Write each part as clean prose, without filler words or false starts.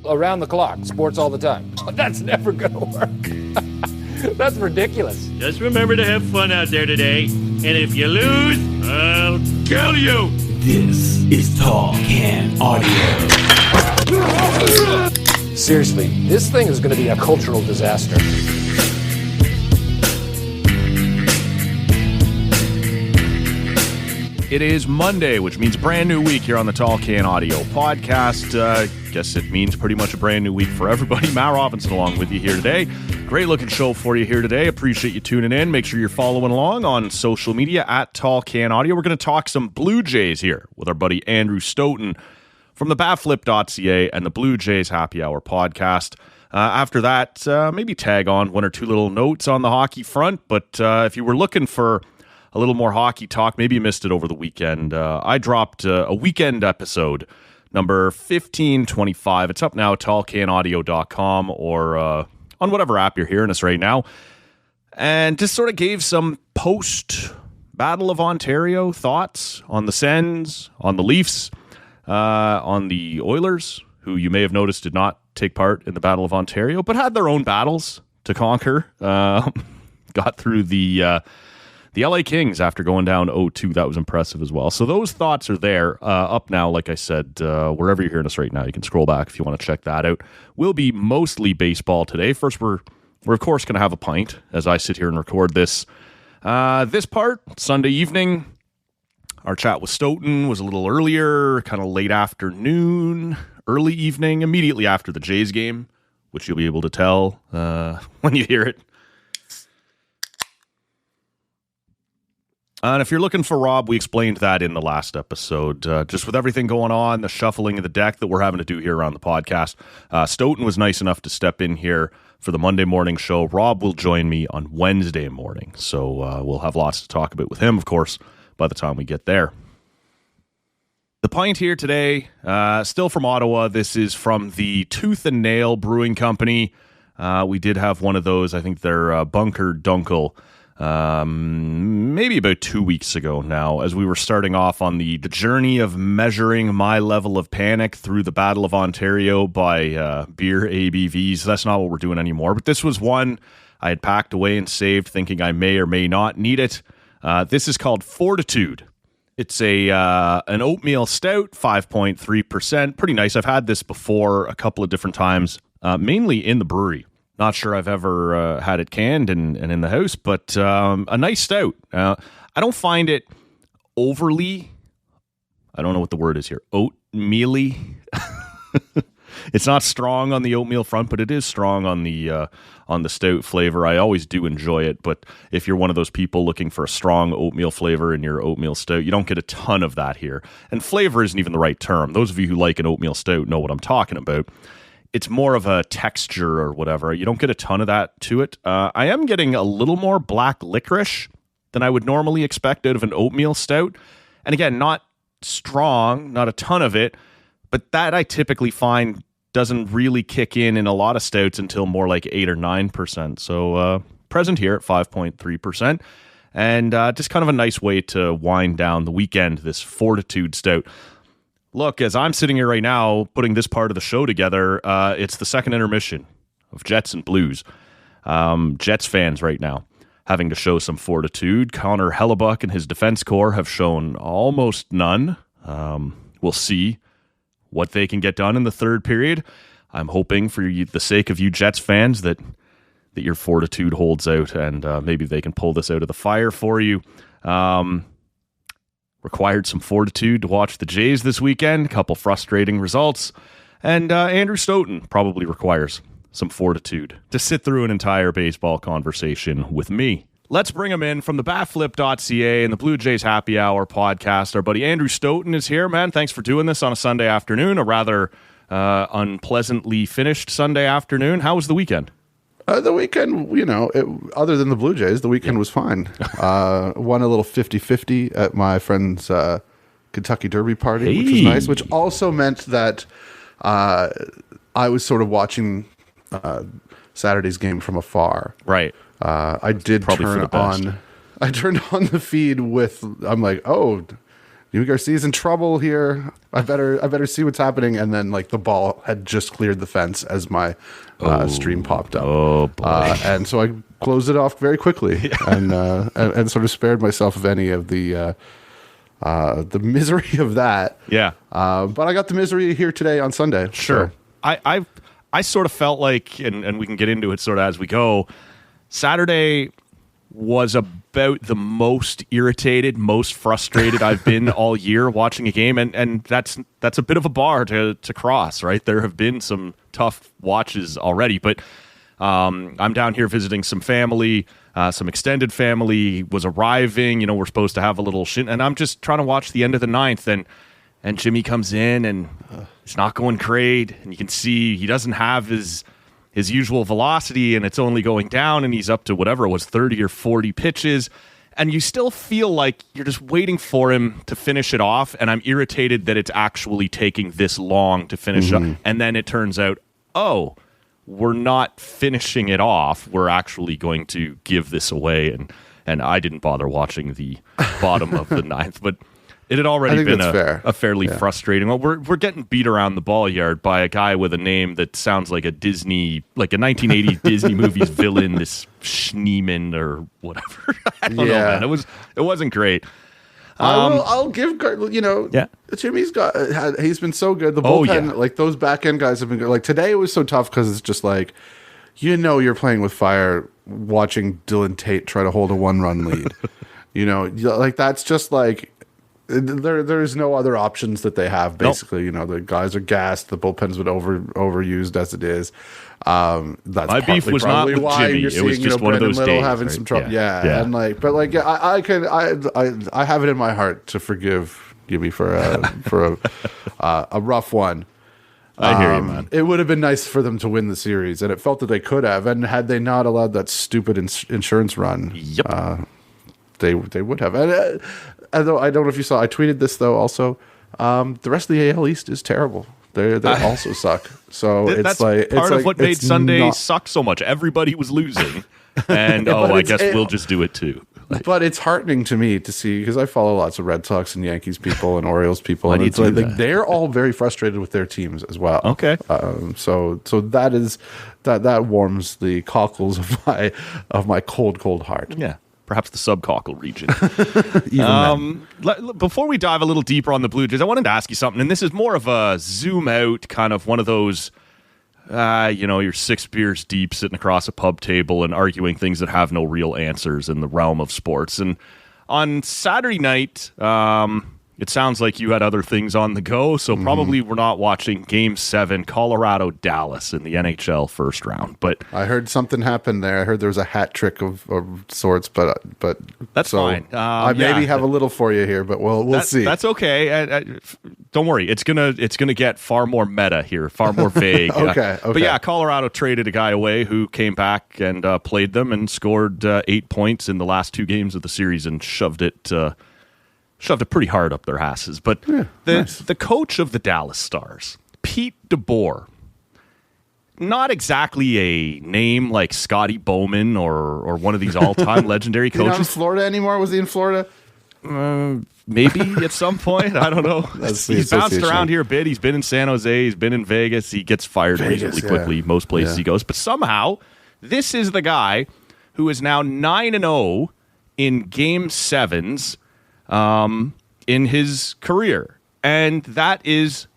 around the clock, sports all the time. That's never going to work. That's ridiculous. Just remember to have fun out there today. And if you lose, I'll kill you. This is Tall Can Audio. Seriously, this thing is going to be a cultural disaster. It is Monday, which means brand new week here on the Tall Can Audio podcast. Guess it means pretty much a brand new week for everybody. Matt Robinson along with you here today. Great looking show for you here today. Appreciate you tuning in. Make sure you're following along on social media at Tall Can Audio. We're going to talk some Blue Jays here with our buddy Andrew Stoeten from TheBatFlip.ca and the Blue Jays Happy Hour podcast. After that, maybe tag on one or two little notes on the hockey front. But if you were looking for a little more hockey talk, maybe you missed it over the weekend. I dropped a weekend episode, number 1525. It's up now at tallcanaudio.com or on whatever app you're hearing us right now. And just sort of gave some post-Battle of Ontario thoughts on the Sens, on the Leafs, on the Oilers, who you may have noticed did not take part in the Battle of Ontario, but had their own battles to conquer. Got through the LA Kings after going down 0-2. That was impressive as well. So those thoughts are there, up now, like I said, wherever you're hearing us right now. You can scroll back if you want to check that out. We'll be mostly baseball today. First, we're of course going to have a pint as I sit here and record this. This part, Sunday evening, our chat with Stoeten was a little earlier, kind of late afternoon, early evening, immediately after the Jays game, which you'll be able to tell when you hear it. And if you're looking for Rob, we explained that in the last episode. Just with everything going on, the shuffling of the deck that we're having to do here around the podcast, Stoeten was nice enough to step in here for the Monday morning show. Rob will join me on Wednesday morning, so we'll have lots to talk about with him, of course, by the time we get there. The pint here today, still from Ottawa. This is from the Tooth and Nail Brewing Company. We did have one of those. I think they're Bunker Dunkel. Maybe about 2 weeks ago now, as we were starting off on the journey of measuring my level of panic through the Battle of Ontario by beer ABVs. That's not what we're doing anymore, but this was one I had packed away and saved, thinking I may or may not need it. This is called Fortitude. It's an oatmeal stout, 5.3%. Pretty nice. I've had this before a couple of different times, mainly in the brewery. Not sure I've ever had it canned and in the house, but a nice stout. I don't find it overly, I don't know what the word is here, oatmeal-y. It's not strong on the oatmeal front, but it is strong on the stout flavor. I always do enjoy it, but if you're one of those people looking for a strong oatmeal flavor in your oatmeal stout, you don't get a ton of that here. And flavor isn't even the right term. Those of you who like an oatmeal stout know what I'm talking about. It's more of a texture or whatever. You don't get a ton of that to it. I am getting a little more black licorice than I would normally expect out of an oatmeal stout. And again, not strong, not a ton of it, but that I typically find doesn't really kick in a lot of stouts until more like 8 or 9%. So present here at 5.3%. And just kind of a nice way to wind down the weekend, this Fortitude stout. Look, as I'm sitting here right now, putting this part of the show together, it's the second intermission of Jets and Blues. Jets fans right now having to show some fortitude. Connor Hellebuck and his defense corps have shown almost none. We'll see what they can get done in the third period. I'm hoping for the sake of you Jets fans that your fortitude holds out and maybe they can pull this out of the fire for you. Required some fortitude to watch the Jays this weekend. A couple frustrating results. And Andrew Stoeten probably requires some fortitude to sit through an entire baseball conversation with me. Let's bring him in from the TheBatFlip.ca and the Blue Jays Happy Hour podcast. Our buddy Andrew Stoeten is here, man. Thanks for doing this on a Sunday afternoon, a rather unpleasantly finished Sunday afternoon. How was the weekend? The weekend, other than the Blue Jays, the weekend was fine. Won a little 50-50 at my friend's Kentucky Derby party, which was nice, which also meant that I was sort of watching Saturday's game from afar. Right. I did I turned on the feed with, I'm like, oh, Yumi Garcia's in trouble here. I better see what's happening. And then like the ball had just cleared the fence as my stream popped up. Oh boy! And so I closed it off very quickly and sort of spared myself of any of the misery of that. Yeah. But I got the misery here today on Sunday. Sure. So. I sort of felt like, and we can get into it sort of as we go, Saturday was about the most irritated, most frustrated I've been all year watching a game, and that's a bit of a bar to cross, right? There have been some tough watches already, but I'm down here visiting some family, some extended family was arriving. We're supposed to have a little shit, and I'm just trying to watch the end of the ninth, and Jimmy comes in, and it's not going great, and you can see he doesn't have his usual velocity, and it's only going down, and he's up to whatever it was, 30 or 40 pitches, and you still feel like you're just waiting for him to finish it off, and I'm irritated that it's actually taking this long to finish up, and then it turns out, we're not finishing it off, we're actually going to give this away, and I didn't bother watching the bottom of the ninth, but it had already been a fairly frustrating. Well, we're getting beat around the ball yard by a guy with a name that sounds like a 1980s Disney movies villain, this Schneeman or whatever. I don't know, man. It wasn't great. I'll give Jimmy's he's been so good. The bullpen, like those back end guys have been good. Like today, it was so tough because it's just like you're playing with fire watching Dylan Tate try to hold a 1-run lead. Like that's just like. There's no other options that they have. Basically, nope. The guys are gassed. The bullpen's been overused as it is. That's my beef was not with Jimmy. It was just one of those days having right? some trouble. Yeah. And I have it in my heart to forgive Jimmy for a rough one. I hear you, man. It would have been nice for them to win the series, and it felt that they could have. And had they not allowed that stupid insurance run, they would have. And, although I don't know if you saw, I tweeted this though. Also, the rest of the AL East is terrible. They also suck. So that's part of what made Sunday suck so much. Everybody was losing, and I guess we'll just do it too. But it's heartening to me to see, because I follow lots of Red Sox and Yankees people and Orioles people, and it's like they're all very frustrated with their teams as well. Okay, so that warms the cockles of my cold heart. Yeah. Perhaps the subcockle region. Before we dive a little deeper on the Blue Jays, I wanted to ask you something, and this is more of a zoom out, kind of one of those, you're 6 beers deep sitting across a pub table and arguing things that have no real answers in the realm of sports. And on Saturday night, it sounds like you had other things on the go, so probably we're not watching Game 7, Colorado-Dallas in the NHL first round. But I heard something happened there. I heard there was a hat trick of sorts, but that's fine. I maybe have a little for you here, but we'll see. That's okay. Don't worry. It's gonna get far more meta here, far more vague. Okay. But yeah, Colorado traded a guy away who came back and played them and scored 8 points in the last 2 games of the series and shoved it pretty hard up their asses. But the coach of the Dallas Stars, Pete DeBoer, not exactly a name like Scotty Bowman or one of these all-time legendary coaches. He's not in Florida anymore? Was he in Florida? Maybe at some point. I don't know. He's bounced around here a bit. He's been in San Jose. He's been in Vegas. He gets fired reasonably quickly most places he goes. But somehow, this is the guy who is now 9-0 in Game 7s in his career. And that is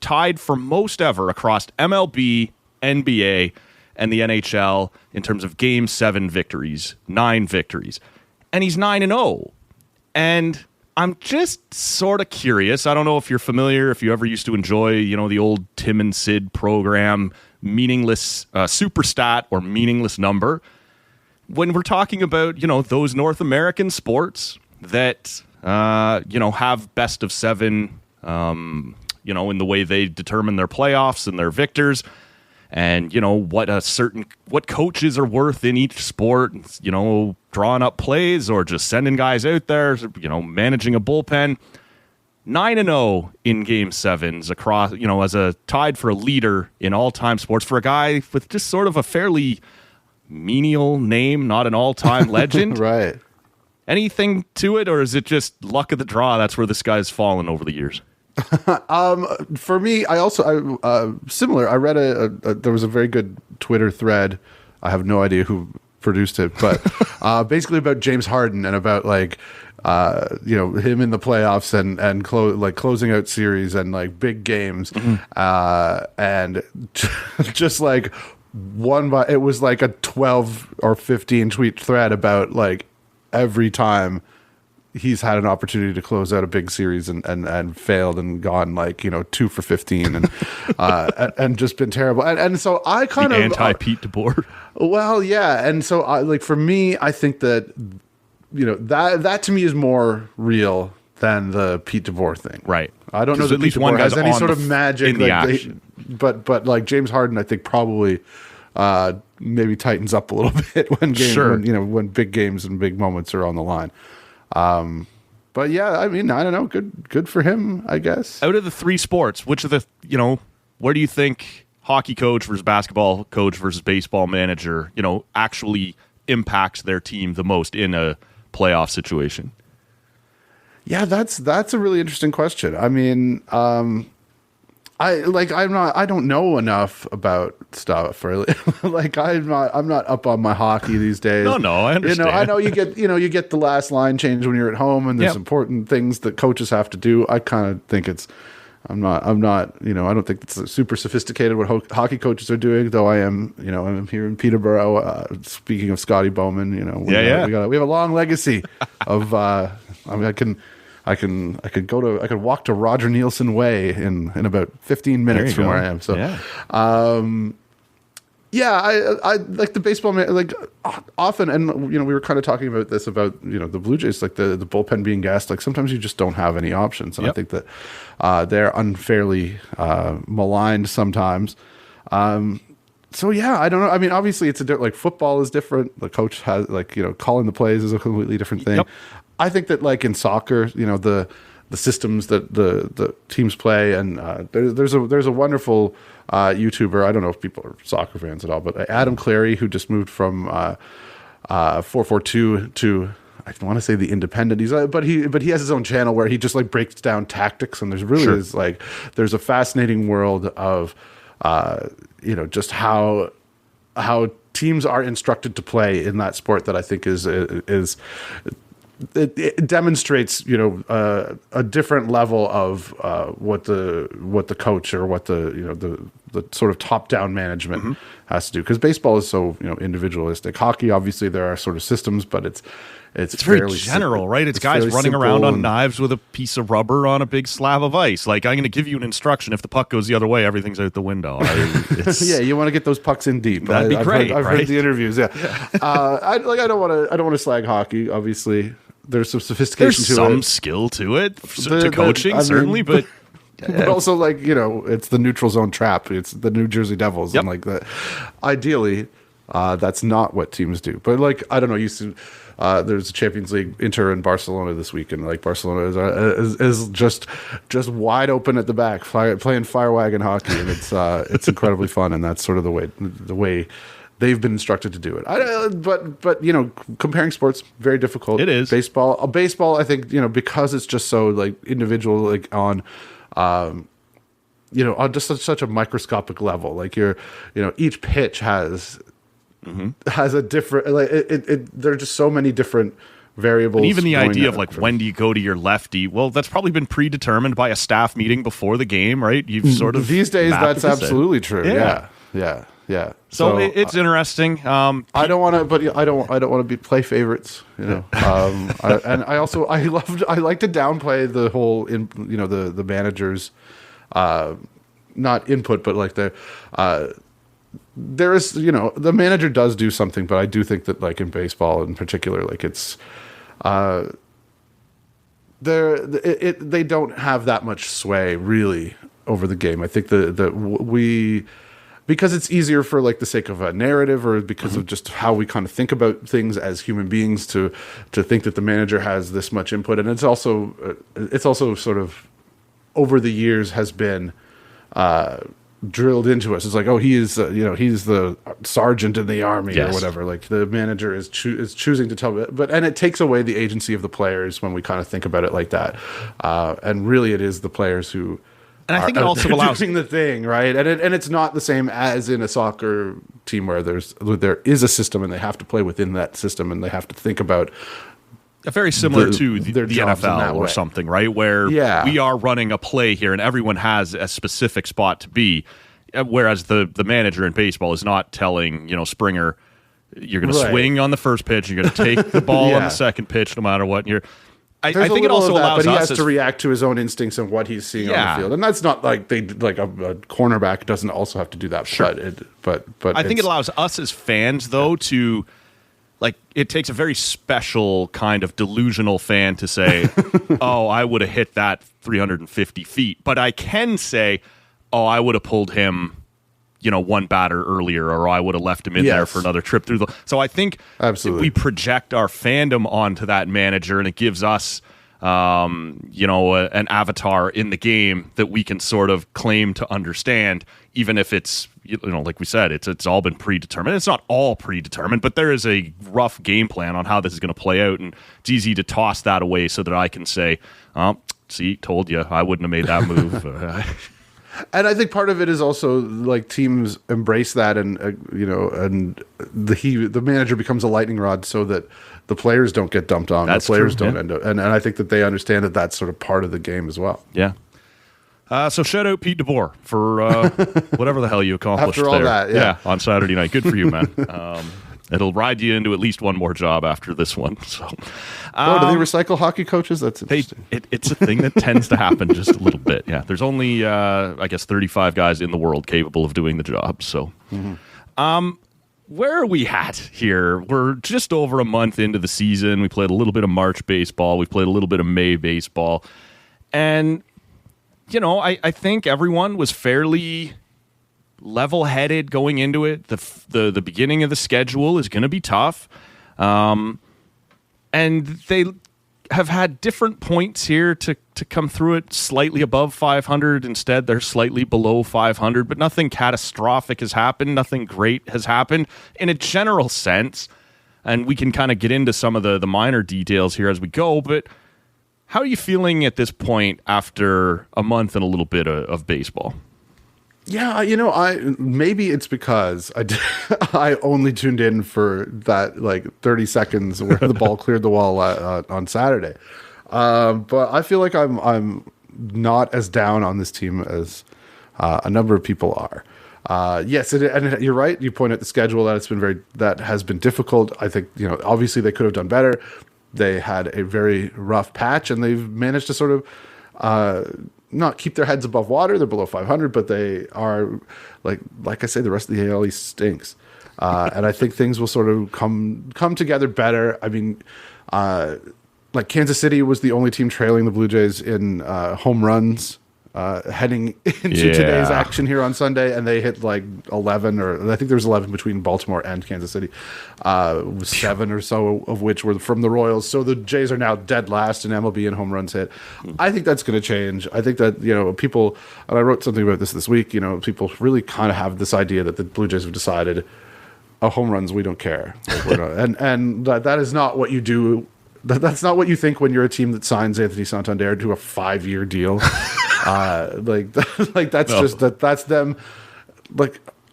tied for most ever across MLB, NBA, and the NHL in terms of Game 7 victories, 9 victories. And he's 9-0. And I'm just sort of curious. I don't know if you're familiar, if you ever used to enjoy, the old Tim and Sid program, meaningless super stat or meaningless number. When we're talking about, those North American sports that, have best of 7, in the way they determine their playoffs and their victors, and, what coaches are worth in each sport, drawing up plays or just sending guys out there, managing a bullpen. 9-0 in Game 7s across, as a tied for a leader in all-time sports for a guy with just sort of a fairly menial name, not an all-time legend. Right. Anything to it, or is it just luck of the draw? That's where this guy's fallen over the years. For me, similar. I read there was a very good Twitter thread. I have no idea who produced it, but basically about James Harden and about like him in the playoffs and closing out series and like big games, and just like it was like a 12 or 15 tweet thread about like every time he's had an opportunity to close out a big series and failed and gone like 2 for 15 and just been terrible, and so I kind of anti-Pete DeBoer. Well, yeah, and so for me, I think that that to me is more real than the Pete DeBoer thing. Right. I don't know that Pete DeBoer has any sort of magic in the action. But like James Harden, I think probably maybe tightens up a little bit when when big games and big moments are on the line. But yeah, I mean, I don't know. Good for him, I guess. Out of the three sports, which of the where do you think hockey coach versus basketball coach versus baseball manager, actually impacts their team the most in a playoff situation? Yeah, that's a really interesting question. I mean, I don't know enough about stuff really. Like I'm not up on my hockey these days. No, I understand. I know you get the last line change when you're at home, and there's important things that coaches have to do. I kind of think I'm not, I don't think it's super sophisticated what hockey coaches are doing, though I am, I'm here in Peterborough. Speaking of Scotty Bowman, we have a long legacy of, I could walk to Roger Nielsen Way in about 15 minutes from where I am. So, I like the baseball man, like often, and we were kind of talking about this about the Blue Jays, like the bullpen being gassed. Like sometimes you just don't have any options, and I think that they're unfairly maligned sometimes. So yeah, I don't know. I mean, obviously it's like football is different. The coach has calling the plays is a completely different thing. Yep. I think that like in soccer, the systems that the teams play, and there's a wonderful YouTuber. I don't know if people are soccer fans at all, but Adam Clary, who just moved from 442 to, I want to say, the Independent. But he has his own channel where he just like breaks down tactics, and there's a fascinating world of just how teams are instructed to play in that sport that I think is it demonstrates a different level of what the coach or what the sort of top down management has to do, because baseball is so individualistic. Hockey, obviously there are sort of systems, but it's very general, right? It's guys running around on knives with a piece of rubber on a big slab of ice. Like, I'm going to give you an instruction. If the puck goes the other way, everything's out the window. Yeah, you want to get those pucks in deep. That'd be great. I've heard the interviews. Yeah, I don't want to slag hockey. Obviously, there's some sophistication to it. There's some skill to it, to coaching, certainly, but but also it's the neutral zone trap. It's the New Jersey Devils, and like that. Ideally, that's not what teams do. But I don't know. There's a Champions League Inter in Barcelona this week, and Barcelona is just wide open at the back, playing fire wagon hockey, and it's incredibly fun, and that's sort of the way they've been instructed to do it. But comparing sports, very difficult. It is. Baseball, I think because it's just so individual, on just such a microscopic level. Each pitch has a different there are just so many different variables. And even the idea of when do you go to your lefty? Well, that's probably been predetermined by a staff meeting before the game, right? You've sort of these days that's absolutely true. Yeah. So it's interesting. I don't want to play favorites, and I like to downplay the whole the managers, not input, but there is, the manager does do something, but I do think that in baseball in particular, it's they don't have that much sway really over the game. I think because it's easier for the sake of a narrative, or because of just how we kind of think about things as human beings, to think that the manager has this much input. And it's also sort of over the years has been drilled into us. It's like, oh, he is, he's the sergeant in the army or whatever. Like the manager is choosing to tell, and it takes away the agency of the players when we kind of think about it like that. And really, it is the players who. And I think it also allows doing the thing, right? And it's not the same as in a soccer team where there is a system and they have to play within that system and they have to think about. Very similar to the NFL or something, right? Where we are running a play here and everyone has a specific spot to be, whereas the manager in baseball is not telling, Springer, you're going to swing on the first pitch, you're going to take the ball on the second pitch no matter what. I think it also allows but he has to react to his own instincts and what he's seeing on the field, and that's not like a cornerback doesn't also have to do that. Sure. But I think it allows us as fans though to. Like, it takes a very special kind of delusional fan to say, oh, I would have hit that 350 feet. But I can say, oh, I would have pulled him, one batter earlier, or I would have left him in there for another trip through the... So I think we project our fandom onto that manager, and it gives us, an avatar in the game that we can sort of claim to understand, even if it's... like we said, it's all been predetermined. It's not all predetermined, but there is a rough game plan on how this is going to play out, and it's easy to toss that away so that I can say, "Oh, see, told you, I wouldn't have made that move." And I think part of it is also like teams embrace that, and and the manager becomes a lightning rod so that the players don't get dumped on. The players don't end up, and I think that they understand that that's sort of part of the game as well. Yeah. So shout out Pete DeBoer for whatever the hell you accomplished after all there. That, on Saturday night. Good for you, man. It'll ride you into at least one more job after this one. So, do they recycle hockey coaches? That's interesting. It's a thing that tends to happen just a little bit. Yeah, there's only 35 guys in the world capable of doing the job. So, where are we at here? We're just over a month into the season. We played a little bit of March baseball. We played a little bit of May baseball, and. I think everyone was fairly level-headed going into it. The beginning of the schedule is going to be tough. And they have had different points here to come through it slightly above 500. Instead, they're slightly below 500, but nothing catastrophic has happened. Nothing great has happened in a general sense. And we can kind of get into some of the minor details here as we go, but... How are you feeling at this point after a month and a little bit of baseball? Yeah, maybe it's because I only tuned in for that 30 seconds where the ball cleared the wall on Saturday. But I feel like I'm not as down on this team as a number of people are. Yes, and you're right. You point at the schedule that has been difficult. I think obviously they could have done better. They had a very rough patch, and they've managed to sort of not keep their heads above water. They're below 500, but they are like I say, the rest of the AL East stinks, and I think things will sort of come together better. I mean, Kansas City was the only team trailing the Blue Jays in home runs heading into today's action here on Sunday, and they hit 11, or I think there was 11 between Baltimore and Kansas City, 7 or so of which were from the Royals. So the Jays are now dead last in MLB in home runs hit. I think that's going to change. I think that people, and I wrote something about this week. People really kind of have this idea that the Blue Jays have decided, home runs, we don't care, we're not, and that is not what you do. That's not what you think when you're a team that signs Anthony Santander to a 5-year deal. That's them.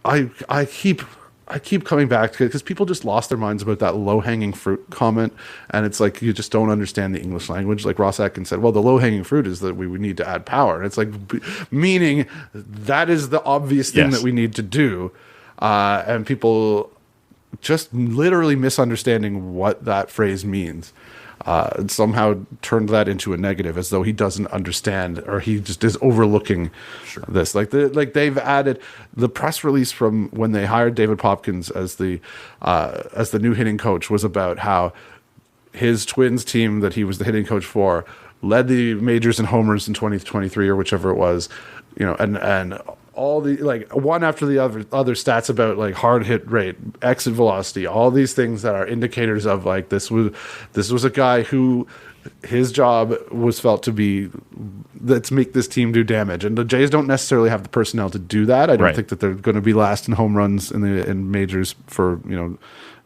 I keep coming back to it because people just lost their minds about that low-hanging fruit comment, and it's like you just don't understand the English language. Like Ross Atkins said, well, the low-hanging fruit is that we would need to add power, and it's like meaning that is the obvious thing that we need to do, and people just literally misunderstanding what that phrase means. Somehow turned that into a negative, as though he doesn't understand, or he just is overlooking this. They've added the press release from when they hired David Popkins as the new hitting coach was about how his Twins team that he was the hitting coach for led the majors in homers in 2023 or whichever it was, and all the one after the other stats about hard hit rate, exit velocity, all these things that are indicators of this was a guy who his job was felt to be, let's make this team do damage. And the Jays don't necessarily have the personnel to do that. I don't think that they're going to be last in home runs in majors for,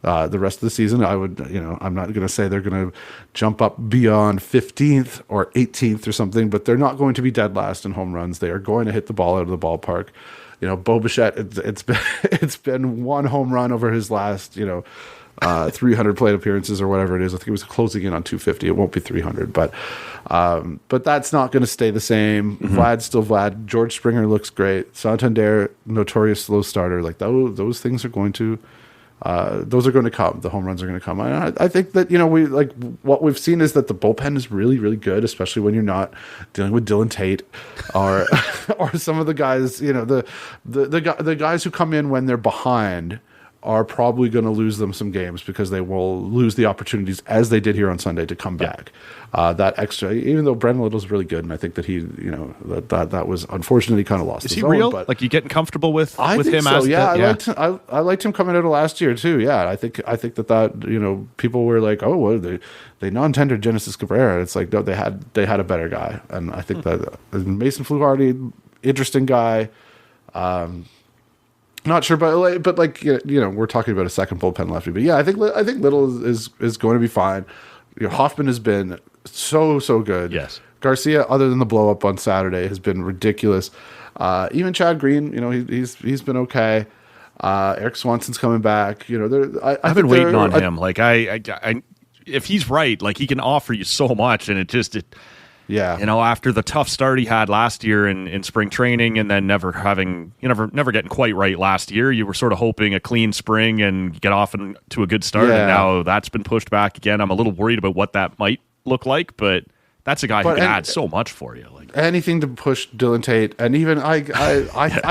the rest of the season. I'm not going to say they're going to jump up beyond 15th or 18th or something, but they're not going to be dead last in home runs. They are going to hit the ball out of the ballpark. Bo Bichette, it's been one home run over his last, 300 plate appearances or whatever it is. I think it was closing in on 250. It won't be 300, but that's not going to stay the same. Vlad's still Vlad. George Springer looks great. Santander, notorious slow starter. Like those things are going to, those are going to come. The home runs are going to come. I think that, what we've seen is that the bullpen is really, really good, especially when you're not dealing with Dylan Tate or or some of the guys, the guys who come in when they're behind are probably going to lose them some games because they will lose the opportunities, as they did here on Sunday, to come back. That extra, even though Brendan Little's really good, and I think that he, that was unfortunately kind of lost. Is he real? But like, you getting comfortable with him? So, I liked him coming out of last year too. Yeah, I think that people were like, oh, what they non-tendered Genesis Cabrera. It's like, no, they had a better guy, and I think that Mason Fluharty, interesting guy. Not sure, but we're talking about a second bullpen lefty. But yeah, I think Little is going to be fine. Hoffman has been so good. Yes. Garcia, other than the blow up on Saturday, has been ridiculous. Even Chad Green, he's been okay. Eric Swanson's coming back. I've been waiting on him. Like I if he's right, like he can offer you so much, and yeah. After the tough start he had last year in spring training, and then never getting quite right last year, you were sort of hoping a clean spring and get off to a good start. Yeah. And now that's been pushed back again. I'm a little worried about what that might look like, but that's a guy who can add so much for you. Like anything to push Dylan Tate, and even I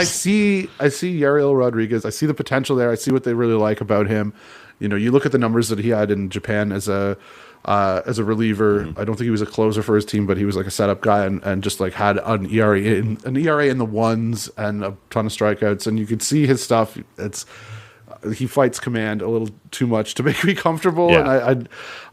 see Yariel Rodriguez. I see the potential there. I see what they really like about him. You look at the numbers that he had in Japan as a reliever. I don't think he was a closer for his team, but he was like a setup guy and just like had an ERA in the ones and a ton of strikeouts. And you could see his stuff. He fights command a little too much to make me comfortable. Yeah. And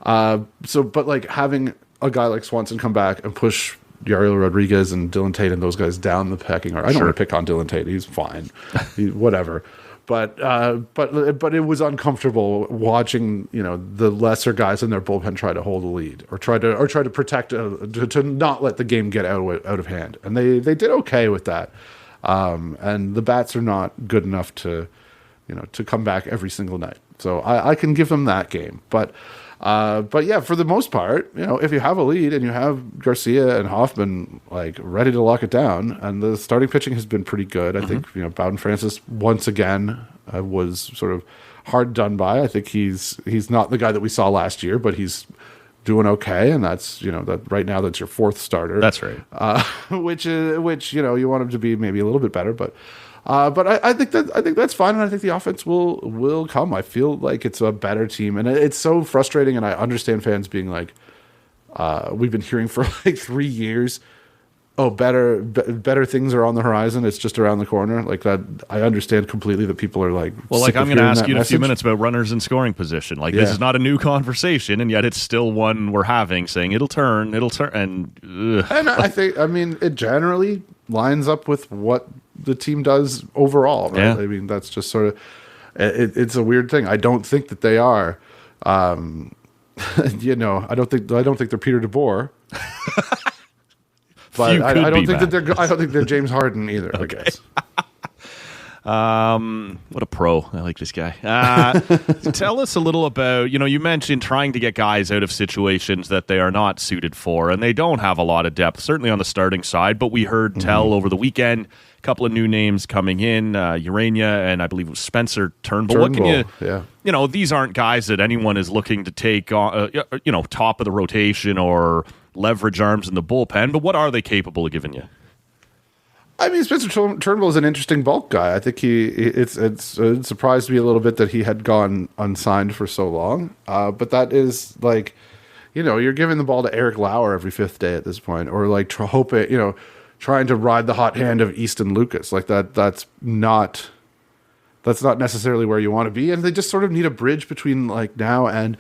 but like having a guy like Swanson come back and push Yariel Rodriguez and Dylan Tate and those guys down the pecking order. I don't want to pick on Dylan Tate. He's fine. Whatever. But it was uncomfortable watching the lesser guys in their bullpen try to hold a lead or try to protect to not let the game get out of hand, and they did okay with that. And the bats are not good enough to come back every single night, so I can give them that game. But yeah, for the most part, if you have a lead and you have Garcia and Hoffman like ready to lock it down, and the starting pitching has been pretty good. I think Bowden Francis once again was sort of hard done by. I think he's not the guy that we saw last year, but he's doing okay, and that's that right now that's your fourth starter. That's right. Which you want him to be maybe a little bit better, but I think that's fine, and I think the offense will come. I feel like it's a better team, and it's so frustrating. And I understand fans being like, we've been hearing for like 3 years, oh, better things are on the horizon. It's just around the corner. Like that, I understand completely that people are like, well, like I'm going to ask you in a few minutes about runners in scoring position. Like this is not a new conversation, and yet it's still one we're having, saying it'll turn, and I think, it generally lines up with what the team does overall, right? Yeah. I mean, that's just sort of it's a weird thing. I don't think that they are. I don't think they're Peter DeBoer. But I don't think they're James Harden either. Okay. I guess. What a pro. I like this guy. Tell us a little about, you mentioned trying to get guys out of situations that they are not suited for, and they don't have a lot of depth, certainly on the starting side, but we heard tell over the weekend, a couple of new names coming in, Urania, and I believe it was Spencer Turnbull. What can you, these aren't guys that anyone is looking to take on, top of the rotation or leverage arms in the bullpen, but what are they capable of giving you? I mean, Spencer Turnbull is an interesting bulk guy. I think it surprised me a little bit that he had gone unsigned for so long. But that is like, you're giving the ball to Eric Lauer every fifth day at this point, or like trying to ride the hot hand of Easton Lucas. Like that's not necessarily where you want to be. And they just sort of need a bridge between like now and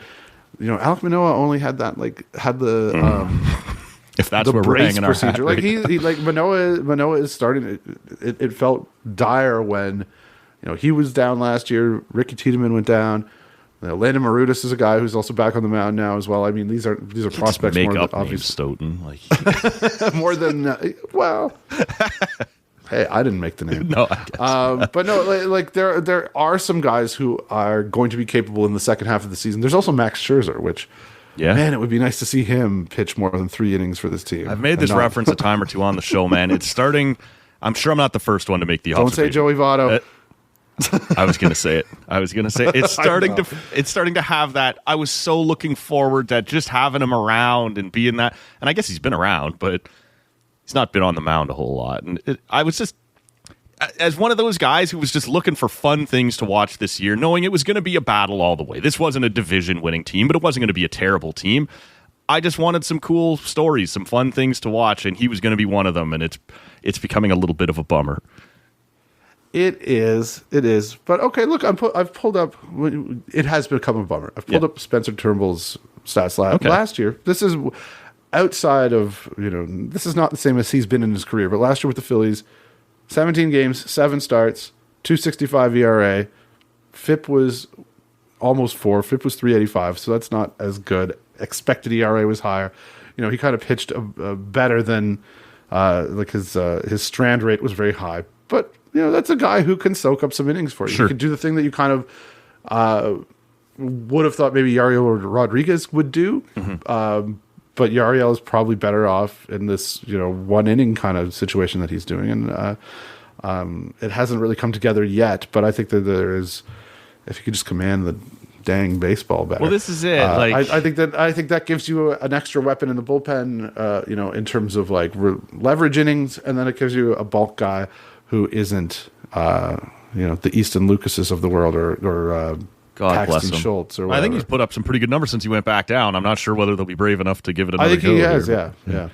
Alec Manoah only had the if that's the where we're brace hanging our procedure. hat, He like Manoah is starting. It felt dire when he was down last year. Ricky Tiedemann went down. Landon Marutis is a guy who's also back on the mound now as well. I mean, these are prospects make more up than obvious Stoughton, like more than well. Hey, I didn't make the name. no, I guess. But no, like there are some guys who are going to be capable in the second half of the season. There's also Max Scherzer, which man, it would be nice to see him pitch more than 3 innings for this team. I've made this reference a time or two on the show, man. It's starting. I'm sure I'm not the first one to make the Don't observation. say Joey Votto. I was gonna say it. It's starting to have that. I was so looking forward to just having him around and being that. And I guess he's been around, but he's not been on the mound a whole lot. And I was just, as one of those guys who was just looking for fun things to watch this year, knowing it was going to be a battle all the way. This wasn't a division-winning team, but it wasn't going to be a terrible team. I just wanted some cool stories, some fun things to watch, and he was going to be one of them. And it's becoming a little bit of a bummer. It is. But okay, look, I've pulled up. It has become a bummer. I've pulled up Spencer Turnbull's stats last year. This is outside of this is not the same as he's been in his career. But last year with the Phillies, 17 games, 7 starts, 2.65 ERA. FIP was almost 4. FIP was 3.85. So that's not as good. Expected ERA was higher. He kind of pitched better than his strand rate was very high, but. That's a guy who can soak up some innings for you. Sure. He can do the thing that you kind of would have thought maybe Yariel Rodriguez would do. Mm-hmm. But Yariel is probably better off in this, 1 inning kind of situation that he's doing. And it hasn't really come together yet, but I think that there is, if you could just command the dang baseball better. Well, this is it. I think that gives you an extra weapon in the bullpen, in terms of leverage innings, and then it gives you a bulk guy who isn't, the Easton Lucases of the world or God bless Paxton him. Schultz or whatever. I think he's put up some pretty good numbers since he went back down. I'm not sure whether they'll be brave enough to give it another go. I think he has, yeah.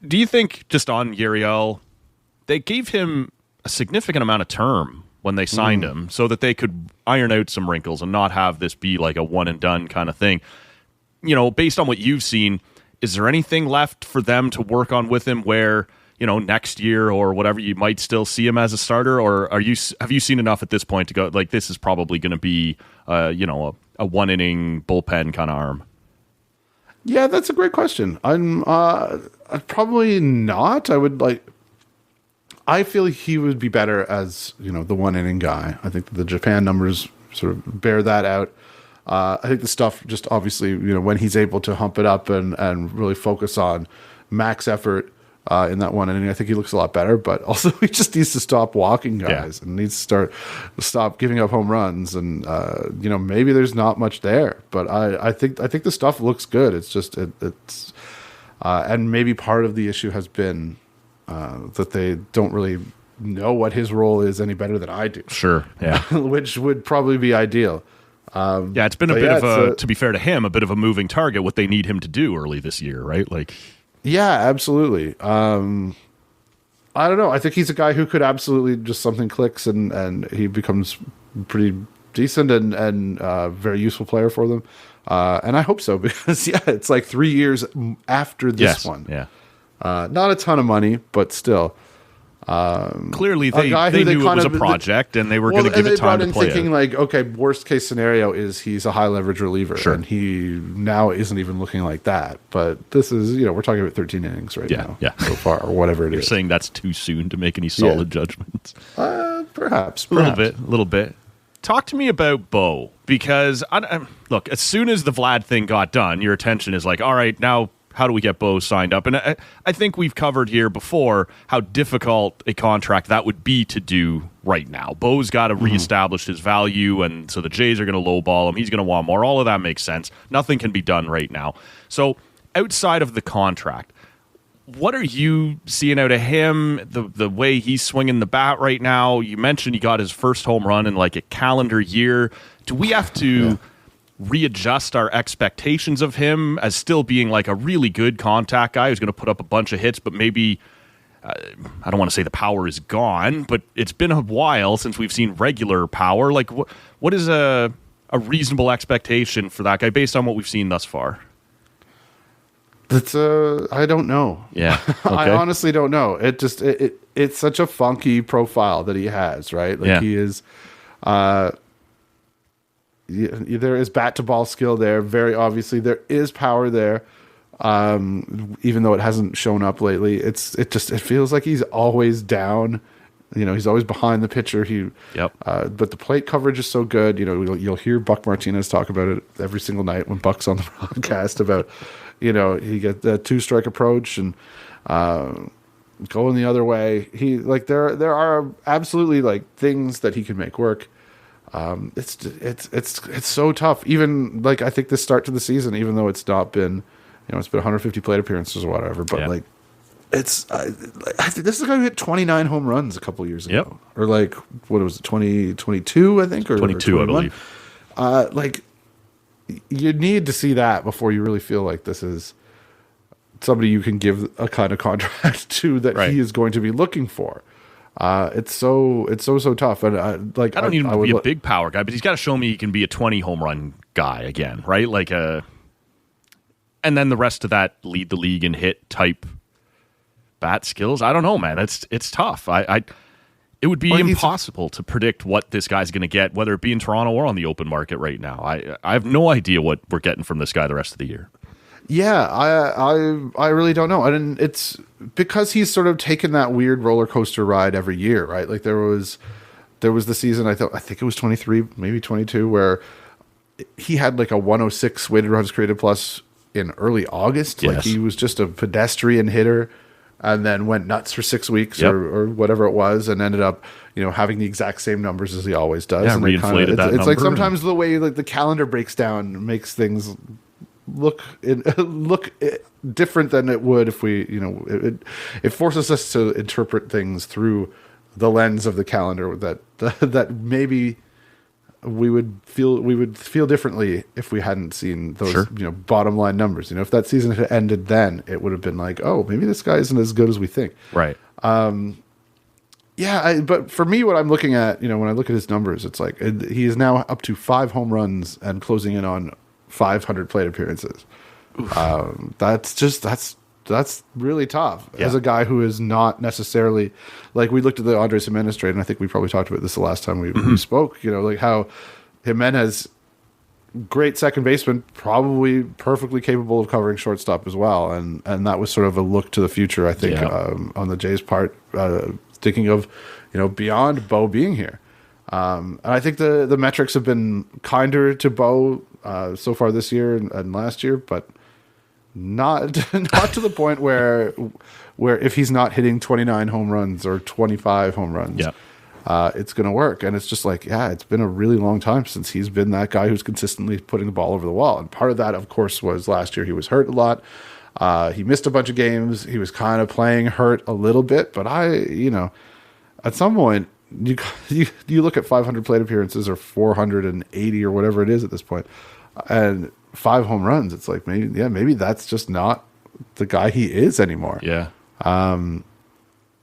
Do you think, just on Yariel, they gave him a significant amount of term when they signed him so that they could iron out some wrinkles and not have this be like a one-and-done kind of thing? Based on what you've seen, is there anything left for them to work on with him where next year or whatever, you might still see him as a starter, or have you seen enough at this point to go like this is probably going to be a 1 inning bullpen kind of arm? Yeah, that's a great question. I'm probably not. I feel he would be better as the 1 inning guy. I think the Japan numbers sort of bear that out. I think the stuff just obviously when he's able to hump it up and really focus on max effort. In that 1 inning, I think he looks a lot better, but also he just needs to stop walking guys and needs to stop giving up home runs. And maybe there's not much there, but I think the stuff looks good. It's just it's and maybe part of the issue has been that they don't really know what his role is any better than I do. Sure, yeah, which would probably be ideal. It's been a bit of to be fair to him, a bit of a moving target. What they need him to do early this year, right? Yeah, absolutely. I don't know. I think he's a guy who could absolutely just something clicks and he becomes pretty decent and very useful player for them. And I hope so because, it's like 3 years after this one. Yeah. Not a ton of money, but still. Clearly, they knew it was a project, and they were going to give it time to play thinking it. okay, worst case scenario is he's a high leverage reliever, and he now isn't even looking like that. But this is, we're talking about 13 innings now, so far, or whatever it is. You're saying that's too soon to make any solid judgments? Perhaps a little bit. Talk to me about Bo, because look, as soon as the Vlad thing got done, your attention is like, all right, now. How do we get Bo signed up? And I think we've covered here before how difficult a contract that would be to do right now. Bo's got to reestablish his value, and so the Jays are going to lowball him. He's going to want more. All of that makes sense. Nothing can be done right now. So outside of the contract, what are you seeing out of him, the way he's swinging the bat right now? You mentioned he got his first home run in like a calendar year. Do we have to... readjust our expectations of him as still being like a really good contact guy who's going to put up a bunch of hits, but maybe I don't want to say the power is gone, but it's been a while since we've seen regular power. Like what is a reasonable expectation for that guy based on what we've seen thus far? That's I don't know. Yeah, okay. I honestly don't know. It's such a funky profile that he has, right? Like he is. There is bat to ball skill there. Very obviously, there is power there. Even though it hasn't shown up lately, it feels like he's always down. He's always behind the pitcher. But the plate coverage is so good. You'll hear Buck Martinez talk about it every single night when Buck's on the broadcast about, he get the 2-strike approach and going the other way. There are absolutely things that he can make work. It's so tough. Even I think this start to the season, even though it's not been, it's been 150 plate appearances or whatever, but I think this is a guy who hit 29 home runs a couple years ago, or what was it, 2022, I think, or 22, or I believe. You need to see that before you really feel like this is somebody you can give a kind of contract to that he is going to be looking for. It's so tough, and I don't need him to be a big power guy, but he's got to show me he can be a 20 home run guy again, right? And then the rest of that lead the league in hit type bat skills. I don't know, man. It's tough. It would be impossible to predict what this guy's going to get, whether it be in Toronto or on the open market right now. I have no idea what we're getting from this guy the rest of the year. Yeah, I really don't know. It's because he's sort of taken that weird roller coaster ride every year, right? There was the season, I think it was 23, maybe 22, where he had a 106 weighted runs created plus in early August. Yes. He was just a pedestrian hitter, and then went nuts for 6 weeks or whatever it was, and ended up having the exact same numbers as he always does. Yeah, and reinflated that it's number. Sometimes the way the calendar breaks down makes things look different than it would if we it forces us to interpret things through the lens of the calendar that maybe we would feel differently if we hadn't seen those bottom line numbers. If that season had ended then, it would have been oh, maybe this guy isn't as good as we think, right? But for me, what I'm looking at, when I look at his numbers, it's he is now up to 5 home runs and closing in on 500 plate appearances. That's really tough as a guy who is not necessarily we looked at the Andres Jimenez trade, and I think we probably talked about this the last time we spoke. How Jimenez, great second baseman, probably perfectly capable of covering shortstop as well, and that was sort of a look to the future, I think, on the Jays' part, thinking of beyond Bo being here. And I think the metrics have been kinder to Bo so far this year and last year, but not to the point where if he's not hitting 29 home runs or 25 home runs, it's going to work. And it's just it's been a really long time since he's been that guy who's consistently putting the ball over the wall. And part of that, of course, was last year he was hurt a lot. He missed a bunch of games. He was kind of playing hurt a little bit, but at some point, you look at 500 plate appearances or 480 or whatever it is at this point, and 5 home runs. It's maybe that's just not the guy he is anymore. Yeah.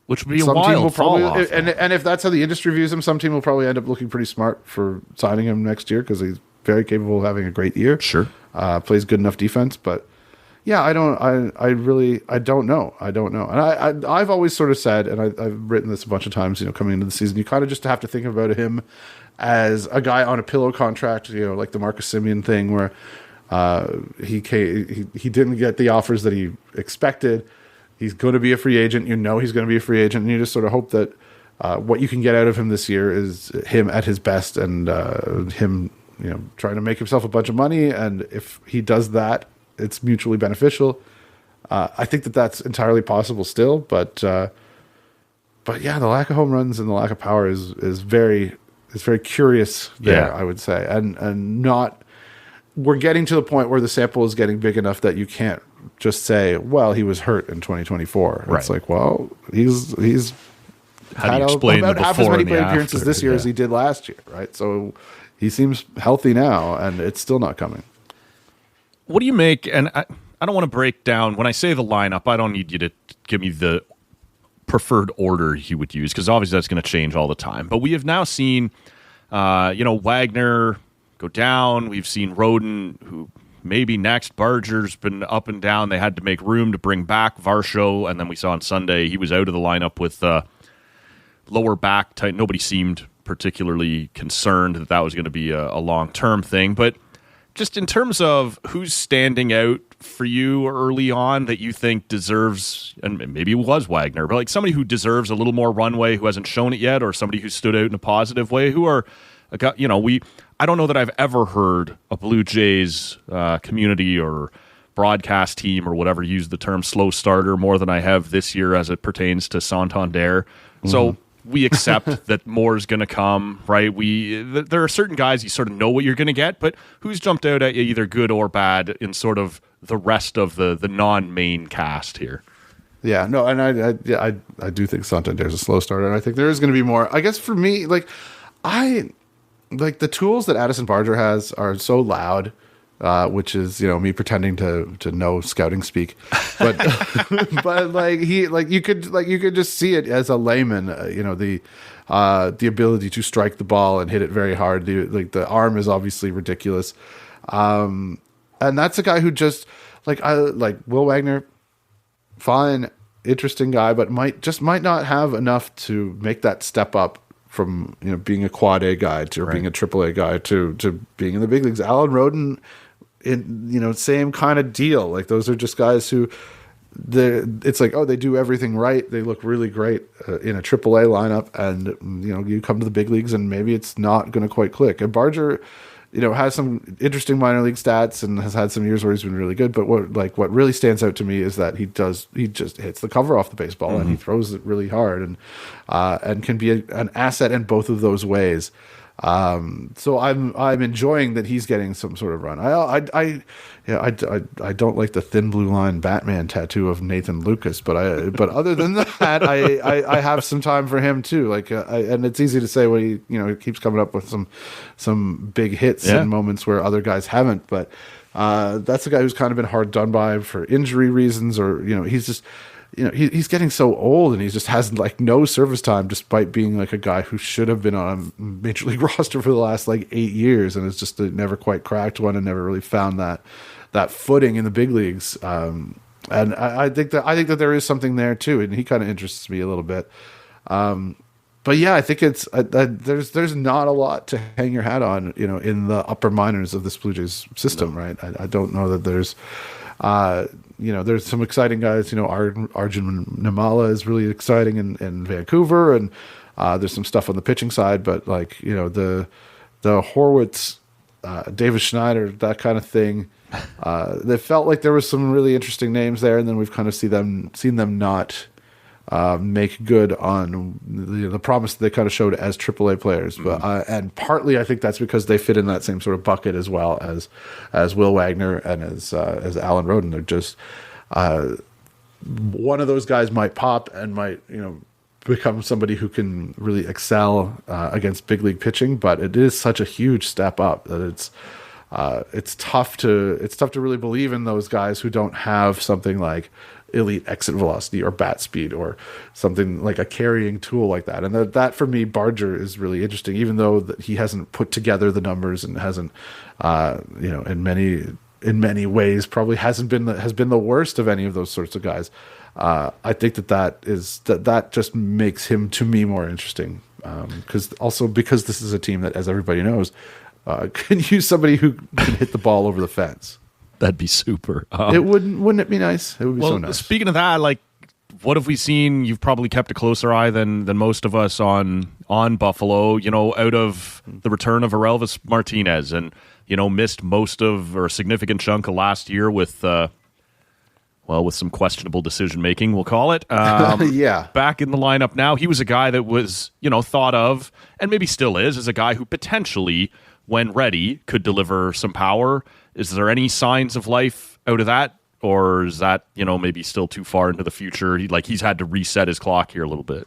Which would be some a wild team will probably, fall off. and if that's how the industry views him, some team will probably end up looking pretty smart for signing him next year because he's very capable of having a great year. Sure. Plays good enough defense, but yeah, I don't know. And I've always sort of said, and I've written this a bunch of times, coming into the season, you kind of just have to think about him as a guy on a pillow contract, like the Marcus Semien thing, where he didn't get the offers that he expected. He's going to be a free agent. He's going to be a free agent, and you just sort of hope that what you can get out of him this year is him at his best, and him, trying to make himself a bunch of money. And if he does that, it's mutually beneficial. I think that's entirely possible still, but yeah, the lack of home runs and the lack of power is very curious there, I would say, and not. We're getting to the point where the sample is getting big enough that you can't just say, well, he was hurt in 2024. Right. It's well, he's how do you explain about the half as before many and the plate appearances after? this year as he did last year, right? So he seems healthy now, and it's still not coming. What do you make? And I don't want to break down. When I say the lineup, I don't need you to give me the preferred order you would use, because obviously that's going to change all the time. But we have now seen, Wagner, go down. We've seen Roden, who maybe next. Barger's been up and down. They had to make room to bring back Varsho, and then we saw on Sunday he was out of the lineup with lower back tight. Nobody seemed particularly concerned that was going to be a long-term thing. But just in terms of who's standing out for you early on that you think deserves, and maybe it was Wagner, but like somebody who deserves a little more runway who hasn't shown it yet, or somebody who stood out in a positive way, who are, I don't know that I've ever heard a Blue Jays community or broadcast team or whatever use the term slow starter more than I have this year as it pertains to Santander. Mm-hmm. So we accept that more is going to come, right? There are certain guys you sort of know what you're going to get, but who's jumped out at you either good or bad in sort of the rest of the non-main cast here? Yeah, no, and I do think Santander's a slow starter, and I think there is going to be more. I guess for me, the tools that Addison Barger has are so loud, which is me pretending to know scouting speak, but but you could just see it as a layman, the ability to strike the ball and hit it very hard. The arm is obviously ridiculous, and that's a guy who just Will Wagner, fine, interesting guy, but might not have enough to make that step up from being a quad A guy to being a triple A guy to being in the big leagues. Alan Roden, same kind of deal. Like those are just guys who it's like, oh, they do everything right. They look really great in a triple A lineup, and you come to the big leagues and maybe it's not going to quite click. And Barger, has some interesting minor league stats and has had some years where he's been really good. But what really stands out to me is that he just hits the cover off the baseball, mm-hmm. and he throws it really hard and can be an asset in both of those ways. So I'm enjoying that he's getting some sort of run. I don't like the thin blue line Batman tattoo of Nathan Lucas, but other than that, I have some time for him too. And it's easy to say when he keeps coming up with some big hits in moments where other guys haven't. But that's a guy who's kind of been hard done by for injury reasons, or he's just. He's getting so old, and he just has no service time, despite being a guy who should have been on a major league roster for the last 8 years, and it's just never quite cracked one and never really found that footing in the big leagues. And I think that there is something there too, and he kind of interests me a little bit. But yeah, I think it's there's not a lot to hang your hat on, in the upper minors of this Blue Jays system, right? I don't know that there's. There's some exciting guys. Arjun Namala is really exciting in Vancouver, and there's some stuff on the pitching side. But the Horwitz, Davis Schneider, that kind of thing. They felt like there was some really interesting names there, and then we've kind of seen them not make good on the promise that they kind of showed as AAA players. But and partly I think that's because they fit in that same sort of bucket as well as Will Wagner and as Alan Roden. They're just one of those guys might pop and might become somebody who can really excel against big league pitching. But it is such a huge step up that it's tough to really believe in those guys who don't have something like elite exit velocity or bat speed or something like a carrying tool like that. And that for me, Barger is really interesting, even though that he hasn't put together the numbers and hasn't, in many ways probably has been the worst of any of those sorts of guys. I think that just makes him to me more interesting. Because this is a team that, as everybody knows, can use somebody who can hit the ball over the fence. That'd be super. Wouldn't it be nice? It would be so nice. Speaking of that, what have we seen? You've probably kept a closer eye than most of us on Buffalo, out of the return of Orelvis Martinez, and, missed most of or a significant chunk of last year with some questionable decision-making, we'll call it. Yeah. Back in the lineup now. He was a guy that was, thought of, and maybe still is, as a guy who potentially, when ready, could deliver some power. Is there any signs of life out of that? Or is that, maybe still too far into the future? He's had to reset his clock here a little bit.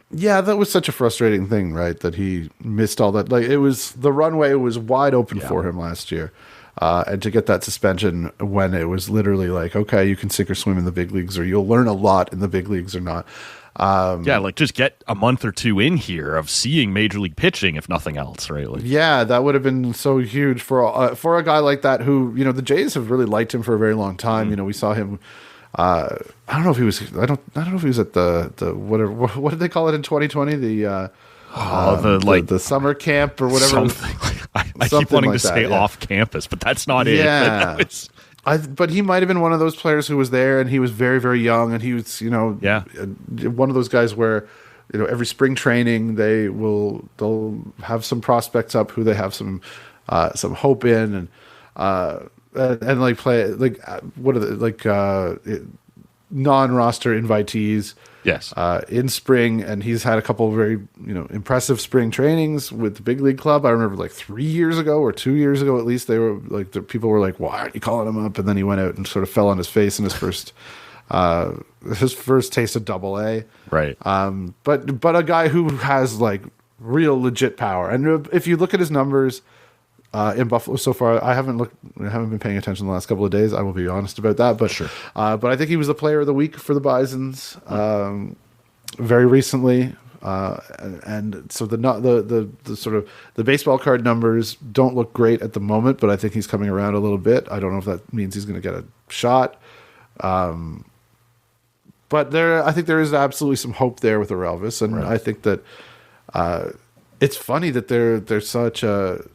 Yeah, that was such a frustrating thing, right? That he missed all that. The runway was wide open for him last year. And to get that suspension when it was literally okay, you can sink or swim in the big leagues, or you'll learn a lot in the big leagues or not. Like just get a month or two in here of seeing major league pitching, if nothing else, right? Like, yeah, that would have been so huge for a guy like that who, the Jays have really liked him for a very long time. We saw him. I don't know if he was. I don't know if he was at the whatever. What did they call it in 2020? The summer camp or whatever. I keep wanting to say off campus, but that's not it. Yeah. But he might have been one of those players who was there, and he was very, very young, and he was, one of those guys where, every spring training they'll have some prospects up who they have some hope in, and like play like what are the non-roster invitees. Yes. In spring, and he's had a couple of very impressive spring trainings with the big league club. I remember like 3 years ago or 2 years ago at least, they were like people were like, "Why aren't you calling him up?" And then he went out and sort of fell on his face in his first taste of Double-A. Right. But a guy who has like real legit power, and if you look at his numbers in Buffalo so far, I haven't been paying attention the last couple of days. I will be honest about that, but sure. But I think he was the player of the week for the Bisons very recently, and so the sort of the baseball card numbers don't look great at the moment, but I think he's coming around a little bit. I don't know if that means he's going to get a shot, but I think there is absolutely some hope there with Orelvis, and right. I think that it's funny that they're such a.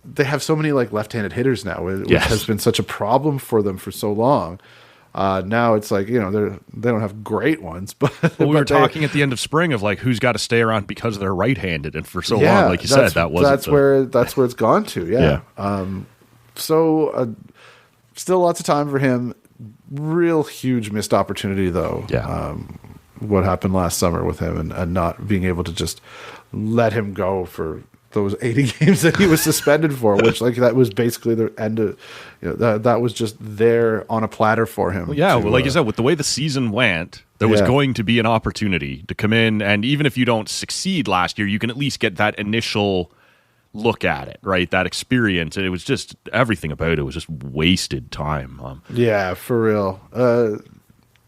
They have so many like left-handed hitters now, which has been such a problem for them for so long. Now it's like they don't have great ones, but we were talking at the end of spring of like who's got to stay around because they're right-handed, and for so long, like you said, that's where it's gone to. Yeah. So still lots of time for him. Real huge missed opportunity though. Yeah. What happened last summer with him and not being able to just let him go for those 80 games that he was suspended for, which like that was basically the end of, that was just there on a platter for him. Well, like you said, with the way the season went, there was going to be an opportunity to come in, and even if you don't succeed last year, you can at least get that initial look at it, right? That experience. And it was just everything about it was just wasted time. For real.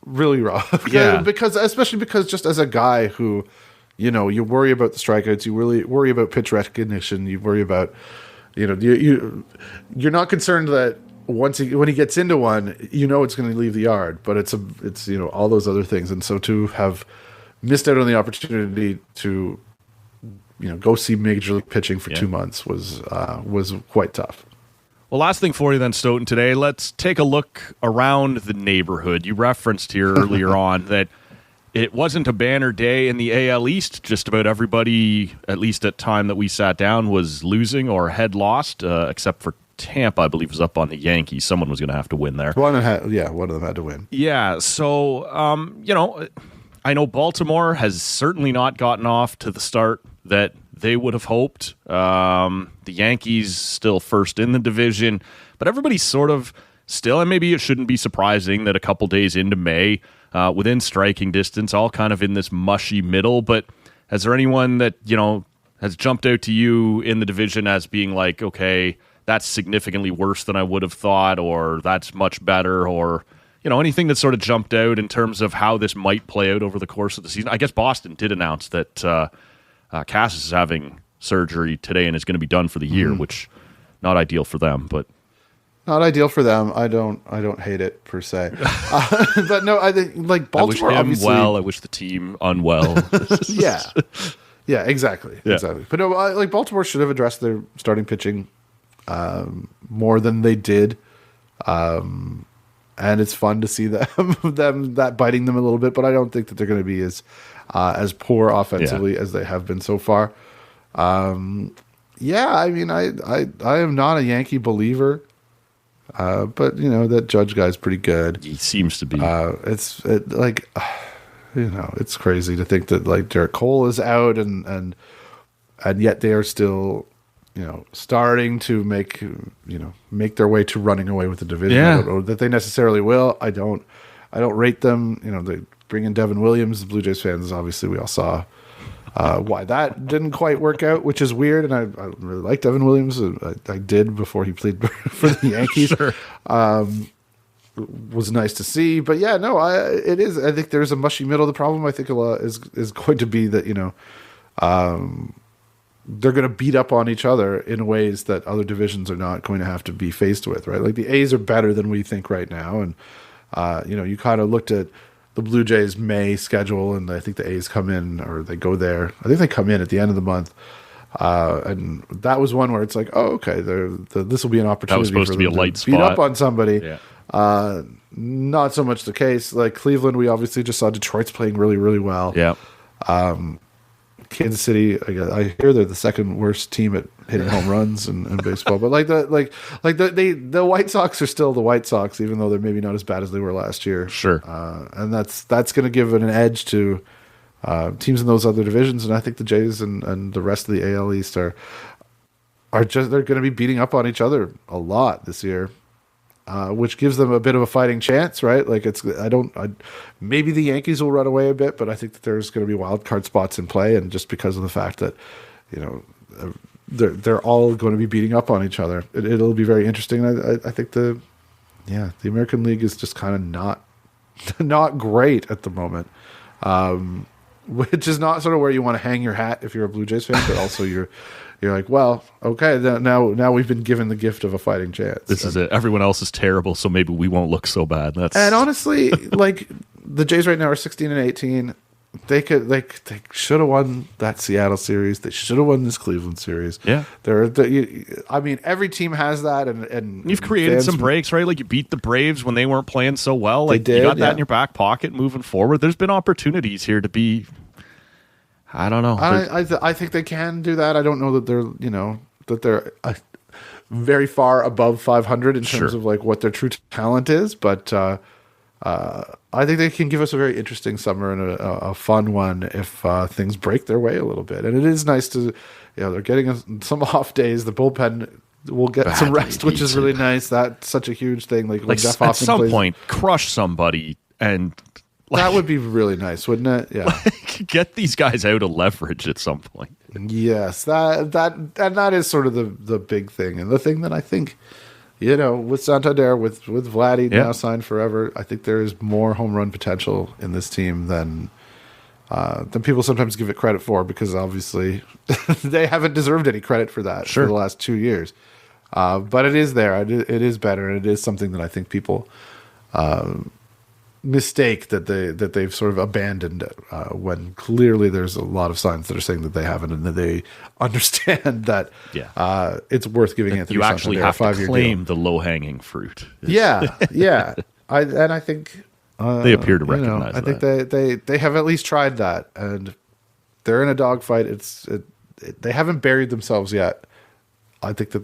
Really rough. Especially because just as a guy who, you worry about the strikeouts, you really worry about pitch recognition, you worry about, you're not concerned that when he gets into one, it's going to leave the yard, but it's all those other things. And so to have missed out on the opportunity to, go see major league pitching for 2 months was quite tough. Well, last thing for you then, Stoeten, today, let's take a look around the neighborhood. You referenced here earlier on that it wasn't a banner day in the AL East. Just about everybody, at least at time that we sat down, was losing or had lost, except for Tampa, I believe, was up on the Yankees. Someone was going to have to win there. One of them had to win. Yeah, so, I know Baltimore has certainly not gotten off to the start that they would have hoped. The Yankees still first in the division, but everybody's sort of still, and maybe it shouldn't be surprising that a couple days into May, within striking distance, all kind of in this mushy middle. But is there anyone that, has jumped out to you in the division as being like, okay, that's significantly worse than I would have thought, or that's much better, or, anything that sort of jumped out in terms of how this might play out over the course of the season? I guess Boston did announce that Cass is having surgery today and is going to be done for the year, which not ideal for them, but not ideal for them. I don't hate it per se, but no, I think like Baltimore. I wish him obviously well. I wish the team unwell. Exactly. But no, like Baltimore should have addressed their starting pitching more than they did, and it's fun to see them that biting them a little bit. But I don't think that they're going to be as poor offensively as they have been so far. I mean, I am not a Yankee believer, but that Judge guy's pretty good. He seems to be. It's crazy to think that like Derek Cole is out and yet they are still, starting to make their way to running away with the division. I don't know that they necessarily will. I don't rate them. They bring in Devin Williams. The Blue Jays fans, obviously, we all saw why that didn't quite work out, which is weird. And I really like Devin Williams. I did before he played for the Yankees. Sure. was nice to see. But yeah, no, it is. I think there's a mushy middle. The problem I think a lot is going to be that they're going to beat up on each other in ways that other divisions are not going to have to be faced with, right? Like the A's are better than we think right now, and you kind of looked at the Blue Jays May schedule, and I think the A's come in, or they go there. I think they come in at the end of the month. And that was one where it's like, oh, okay, this will be an opportunity. That was supposed for to be a them light beat spot. up on somebody. Yeah. Not so much the case. Like Cleveland, we obviously just saw Detroit's playing really, really well. Yeah. Kansas City, I hear they're the second worst team at hitting home runs in baseball. But the White Sox are still the White Sox, even though they're maybe not as bad as they were last year. Sure. And that's going to give it an edge to teams in those other divisions. And I think the Jays and the rest of the AL East are just, they're going to be beating up on each other a lot this year. Which gives them a bit of a fighting chance, right? Like maybe the Yankees will run away a bit, but I think that there's going to be wild card spots in play, and just because of the fact that, they're all going to be beating up on each other, it'll be very interesting. I think the American League is just kind of not great at the moment, which is not sort of where you want to hang your hat if you're a Blue Jays fan, but also you're like, well, okay, now we've been given the gift of a fighting chance. This is it. Everyone else is terrible, so maybe we won't look so bad. And honestly, like the Jays right now are 16-18. They should have won that Seattle series. They should have won this Cleveland series. Yeah, I mean, every team has that, and you've created some breaks, right? Like you beat the Braves when they weren't playing so well. Like you got that in your back pocket moving forward. There's been opportunities here to be. I don't know. I think they can do that. I don't know that they're very far above 500 in terms of like what their true talent is, but I think they can give us a very interesting summer and a fun one if things break their way a little bit. And it is nice to, they're getting some off days. The bullpen will get some rest, which is really nice. That's such a huge thing. Like when Jeff Hoffman at some point, crush somebody and. That would be really nice, wouldn't it? Yeah. Get these guys out of leverage at some point. Yes, that is sort of the big thing. And the thing that I think, with Santander, with Vladdy now signed forever, I think there is more home run potential in this team than people sometimes give it credit for, because obviously they haven't deserved any credit for that for the last 2 years. But it is there. It is better, and it is something that I think people mistake that they've sort of abandoned when clearly there's a lot of signs that are saying that they haven't, and that they understand that it's worth giving Anthony you actually Santander have a 5-year to claim deal. the low-hanging fruit. Yeah. I think they appear to recognize that. I think they have at least tried that, and they're in a dogfight. They haven't buried themselves yet. I think that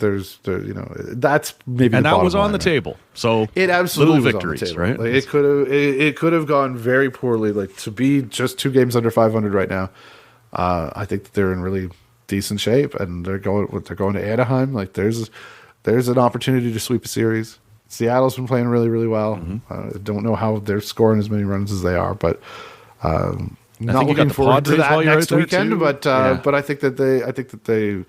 that's maybe, and the that was on line, the table. So it absolutely little was victories, on the table. right? Like it could have gone very poorly. Like to be just 2 games under 500 right now, I think that they're in really decent shape, and they're going to Anaheim. Like there's an opportunity to sweep a series. Seattle's been playing really, really well. Mm-hmm. Don't know how they're scoring as many runs as they are, but. Not think you got looking the forward to Padres while that you're next out there, weekend, too. but I think that they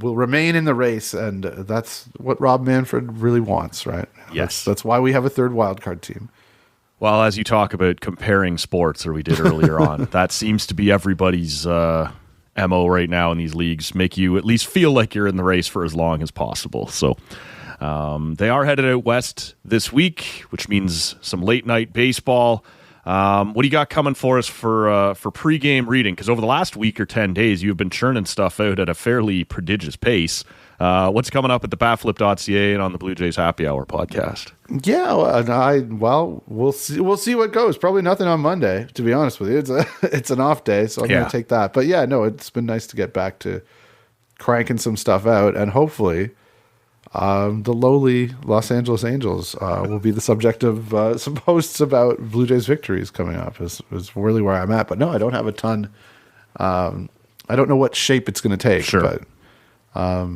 will remain in the race, and that's what Rob Manfred really wants, right? Yes. That's why we have a third wildcard team. Well, as you talk about comparing sports, or we did earlier on, that seems to be everybody's MO right now in these leagues, make you at least feel like you're in the race for as long as possible. So they are headed out west this week, which means some late night baseball. What do you got coming for us for pregame reading? Because over the last week or 10 days, you've been churning stuff out at a fairly prodigious pace. What's coming up at TheBatFlip.ca and on the Blue Jays Happy Hour podcast? Yeah, we'll see. We'll see what goes. Probably nothing on Monday, to be honest with you. It's an off day, so I'm going to take that. But yeah, no, it's been nice to get back to cranking some stuff out, and hopefully the lowly Los Angeles Angels will be the subject of some posts about Blue Jays victories coming up is really where I'm at. But no, I don't have a ton. I don't know what shape it's going to take. Sure. But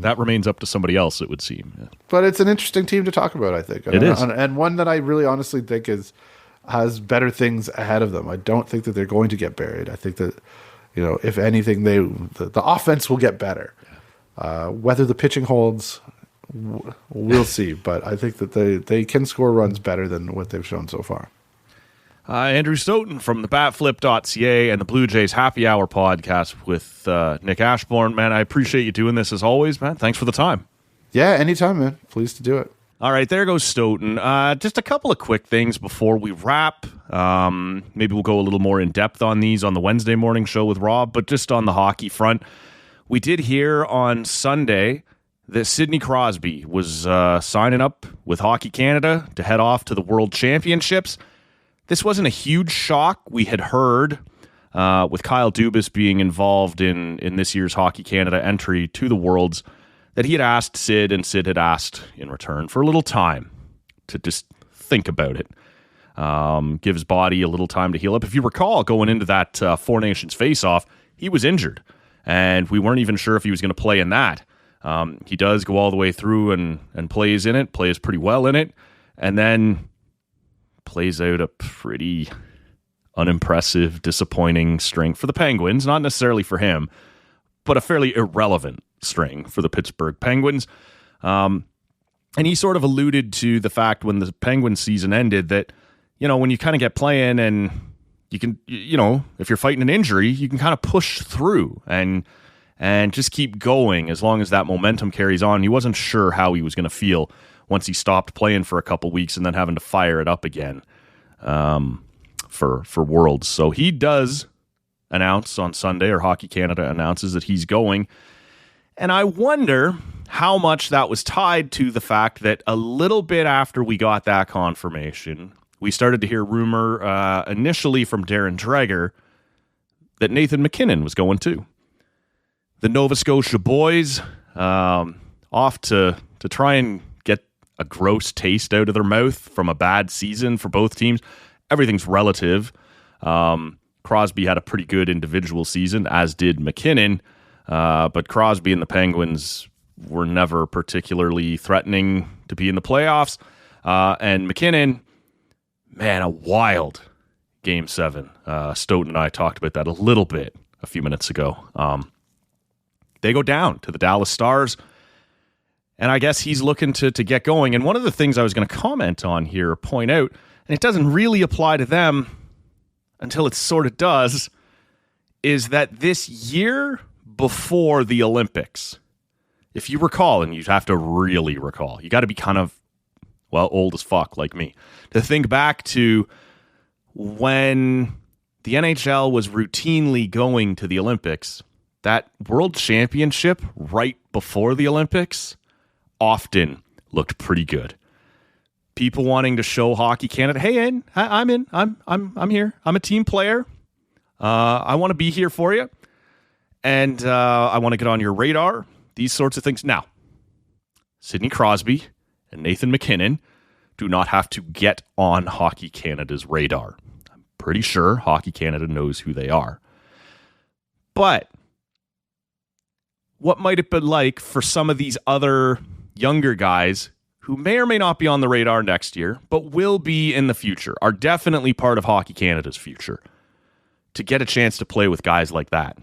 that remains up to somebody else, it would seem. Yeah. But it's an interesting team to talk about, I think. It is. And one that I really honestly think has better things ahead of them. I don't think that they're going to get buried. I think that, if anything, the offense will get better. Whether the pitching holds, we'll see. But I think that they can score runs better than what they've shown so far. Andrew Stoeten from TheBatFlip.ca and the Blue Jays Happy Hour podcast with Nick Ashbourne. Man, I appreciate you doing this as always, man. Thanks for the time. Yeah, anytime, man. Pleased to do it. All right, there goes Stoeten. Just a couple of quick things before we wrap. Maybe we'll go a little more in depth on these on the Wednesday morning show with Rob, but just on the hockey front, we did hear on Sunday that Sidney Crosby was signing up with Hockey Canada to head off to the World Championships. This wasn't a huge shock. We had heard with Kyle Dubas being involved in this year's Hockey Canada entry to the Worlds that he had asked Sid, and Sid had asked in return for a little time to just think about it. Give his body a little time to heal up. If you recall, going into that Four Nations face-off, he was injured, and we weren't even sure if he was going to play in that. He does go all the way through and plays in it, plays pretty well in it, and then plays out a pretty unimpressive, disappointing string for the Penguins. Not necessarily for him, but a fairly irrelevant string for the Pittsburgh Penguins. And he sort of alluded to the fact when the Penguins season ended that, when you kind of get playing and you can, if you're fighting an injury, you can kind of push through and just keep going as long as that momentum carries on. He wasn't sure how he was going to feel once he stopped playing for a couple weeks and then having to fire it up again for Worlds. So he does announce on Sunday, or Hockey Canada announces that he's going. And I wonder how much that was tied to the fact that a little bit after we got that confirmation, we started to hear rumor initially from Darren Dreger that Nathan MacKinnon was going too. The Nova Scotia boys off to try and get a gross taste out of their mouth from a bad season for both teams. Everything's relative. Crosby had a pretty good individual season, as did MacKinnon. But Crosby and the Penguins were never particularly threatening to be in the playoffs. And MacKinnon, man, a wild Game 7. Stoeten and I talked about that a little bit a few minutes ago. They go down to the Dallas Stars, and I guess he's looking to get going. And one of the things I was going to comment on here, point out, and it doesn't really apply to them until it sort of does, is that this year before the Olympics, if you recall, and you have to really recall, you got to be kind of, old as fuck like me, to think back to when the NHL was routinely going to the Olympics. That World Championship right before the Olympics often looked pretty good. People wanting to show Hockey Canada, hey, I'm in. I'm here. I'm a team player. I want to be here for you. And I want to get on your radar. These sorts of things. Now, Sidney Crosby and Nathan MacKinnon do not have to get on Hockey Canada's radar. I'm pretty sure Hockey Canada knows who they are. But what might it be like for some of these other younger guys who may or may not be on the radar next year, but will be in the future, are definitely part of Hockey Canada's future, to get a chance to play with guys like that?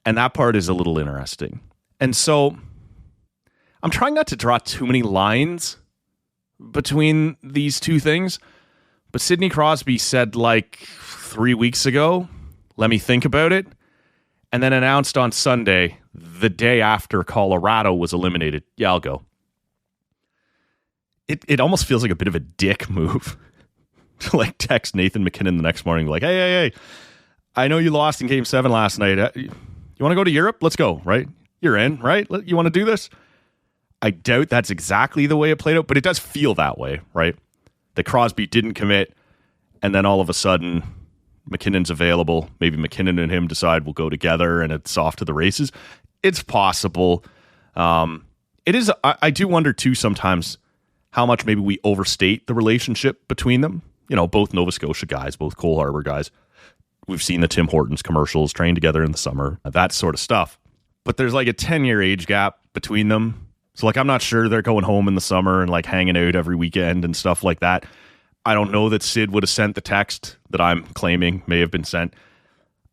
And that part is a little interesting. And so I'm trying not to draw too many lines between these two things, but Sidney Crosby said 3 weeks ago, let me think about it, and then announced on Sunday, the day after Colorado was eliminated, yeah, I'll go. It almost feels like a bit of a dick move to text Nathan MacKinnon the next morning, hey, I know you lost in Game 7 last night. You want to go to Europe? Let's go, right? You're in, right? You want to do this? I doubt that's exactly the way it played out, but it does feel that way, right? That Crosby didn't commit, and then all of a sudden, MacKinnon's available. Maybe MacKinnon and him decide we'll go together, and it's off to the races. It's possible. It is. I do wonder, too, sometimes how much maybe we overstate the relationship between them. Both Nova Scotia guys, both Cole Harbour guys. We've seen the Tim Hortons commercials, train together in the summer, that sort of stuff. But there's a 10-year age gap between them. So I'm not sure they're going home in the summer and hanging out every weekend and stuff like that. I don't know that Sid would have sent the text that I'm claiming may have been sent.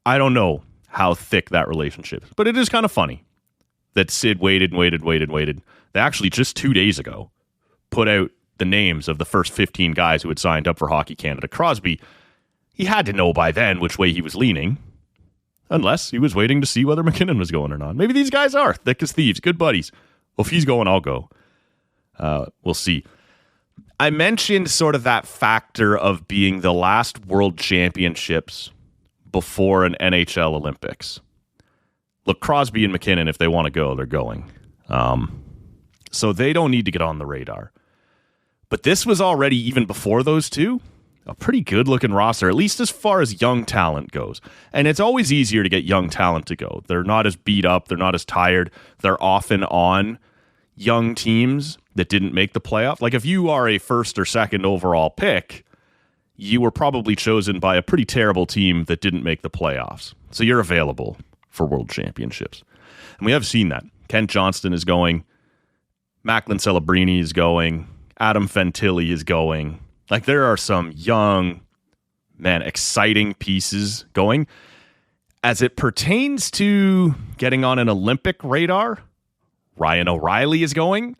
I don't know how thick that relationship is, but it is kind of funny that Sid waited. They actually just 2 days ago put out the names of the first 15 guys who had signed up for Hockey Canada. Crosby, he had to know by then which way he was leaning, unless he was waiting to see whether McKinnon was going or not. Maybe these guys are thick as thieves, good buddies. Well, if he's going, I'll go. We'll see. I mentioned sort of that factor of being the last World Championships before an NHL Olympics. Look, Crosby and McKinnon, if they want to go, they're going. So they don't need to get on the radar. But this was already, even before those two, a pretty good-looking roster, at least as far as young talent goes. And it's always easier to get young talent to go. They're not as beat up. They're not as tired. They're often on young teams that didn't make the playoff. Like if you are a first or second overall pick, you were probably chosen by a pretty terrible team that didn't make the playoffs. So you're available for World Championships. And we have seen that. Kent Johnston is going. Macklin Celebrini is going. Adam Fantilli is going. Like there are some young, exciting pieces going. As it pertains to getting on an Olympic radar, Ryan O'Reilly is going.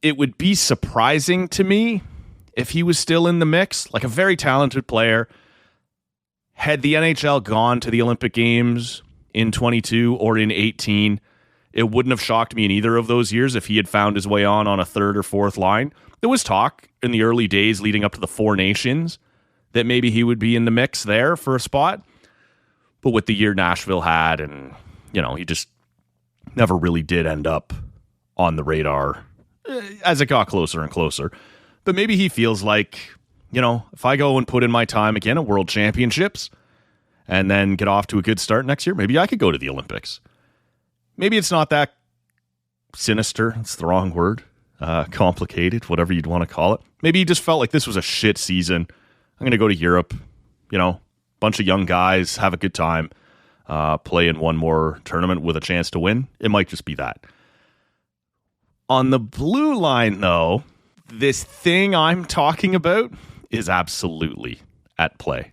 It would be surprising to me if he was still in the mix, like a very talented player. Had the NHL gone to the Olympic Games in 22 or in 18, it wouldn't have shocked me in either of those years if he had found his way on a third or fourth line. There was talk in the early days leading up to the Four Nations that maybe he would be in the mix there for a spot. But with the year Nashville had, and, he just never really did end up on the radar as it got closer and closer. But maybe he feels like, if I go and put in my time again at World Championships and then get off to a good start next year, maybe I could go to the Olympics. Maybe it's not that sinister. It's the wrong word. Complicated, whatever you'd want to call it. Maybe he just felt like this was a shit season. I'm going to go to Europe, bunch of young guys, have a good time, play in one more tournament with a chance to win. It might just be that. On the blue line, though, this thing I'm talking about is absolutely at play.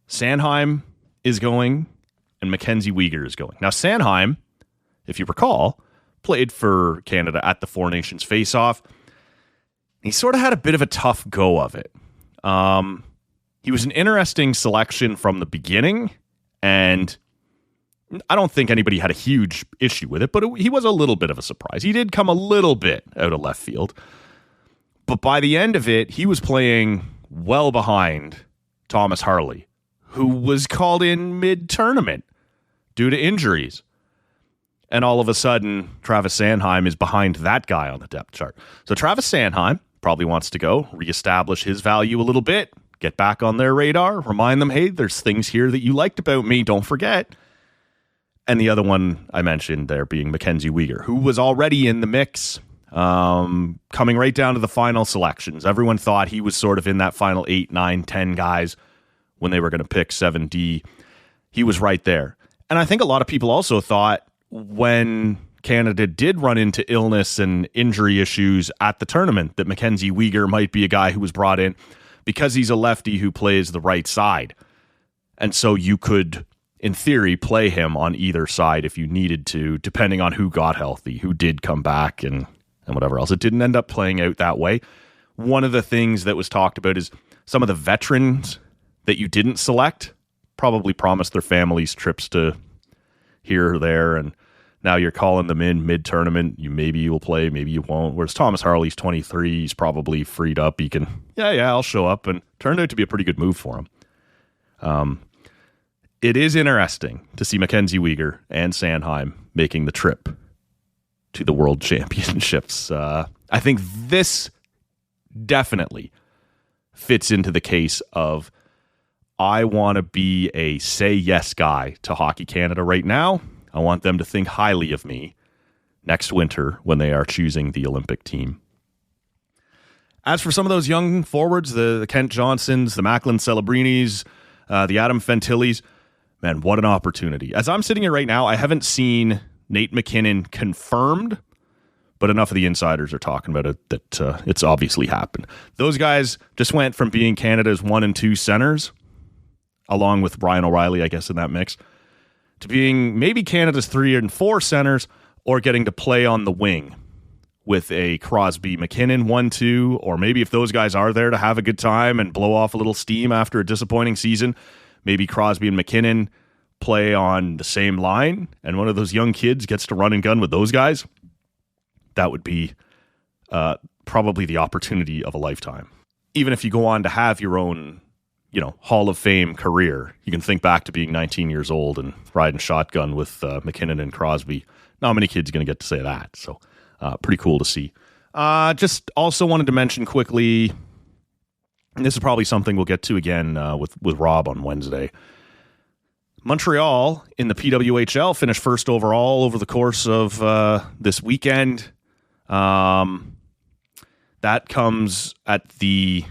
Sanheim is going, and Mackenzie Weegar is going. Now, Sanheim, if you recall, played for Canada at the Four Nations face-off. He sort of had a bit of a tough go of it. He was an interesting selection from the beginning, and I don't think anybody had a huge issue with it, but he was a little bit of a surprise. He did come a little bit out of left field. But by the end of it, he was playing well behind Thomas Harley, who was called in mid-tournament due to injuries. And all of a sudden, Travis Sanheim is behind that guy on the depth chart. So Travis Sanheim probably wants to go reestablish his value a little bit, get back on their radar, remind them, hey, there's things here that you liked about me, don't forget. And the other one I mentioned there being Mackenzie Weegar, who was already in the mix, coming right down to the final selections. Everyone thought he was sort of in that final 8, 9, 10 guys when they were going to pick 7D. He was right there. And I think a lot of people also thought when Canada did run into illness and injury issues at the tournament that Mackenzie Weegar might be a guy who was brought in because he's a lefty who plays the right side. And so you could, in theory, play him on either side if you needed to, depending on who got healthy, who did come back and whatever else. It didn't end up playing out that way. One of the things that was talked about is some of the veterans that you didn't select probably promised their families trips to here or there, and now you're calling them in mid-tournament. Maybe you'll play, maybe you won't. Whereas Thomas Harley's 23, he's probably freed up. He can, I'll show up, and turned out to be a pretty good move for him. It is interesting to see Mackenzie Weegar and Sanheim making the trip to the World Championships. I think this definitely fits into the case of I want to be a say yes guy to Hockey Canada right now. I want them to think highly of me next winter when they are choosing the Olympic team. As for some of those young forwards, the Kent Johnsons, the Macklin Celebrinis, the Adam Fantillis, man, what an opportunity. As I'm sitting here right now, I haven't seen Nate McKinnon confirmed, but enough of the insiders are talking about it that it's obviously happened. Those guys just went from being Canada's 1 and 2 centers, along with Ryan O'Reilly, I guess, in that mix, to being maybe Canada's 3 and 4 centers, or getting to play on the wing with a Crosby McKinnon 1-2, or maybe if those guys are there to have a good time and blow off a little steam after a disappointing season, maybe Crosby and McKinnon play on the same line and one of those young kids gets to run and gun with those guys. That would be probably the opportunity of a lifetime. Even if you go on to have your own, Hall of Fame career, you can think back to being 19 years old and riding shotgun with McKinnon and Crosby. Not many kids are going to get to say that. So pretty cool to see. Just also wanted to mention quickly, and this is probably something we'll get to again with Rob on Wednesday. Montreal in the PWHL finished first overall over the course of this weekend. That comes at the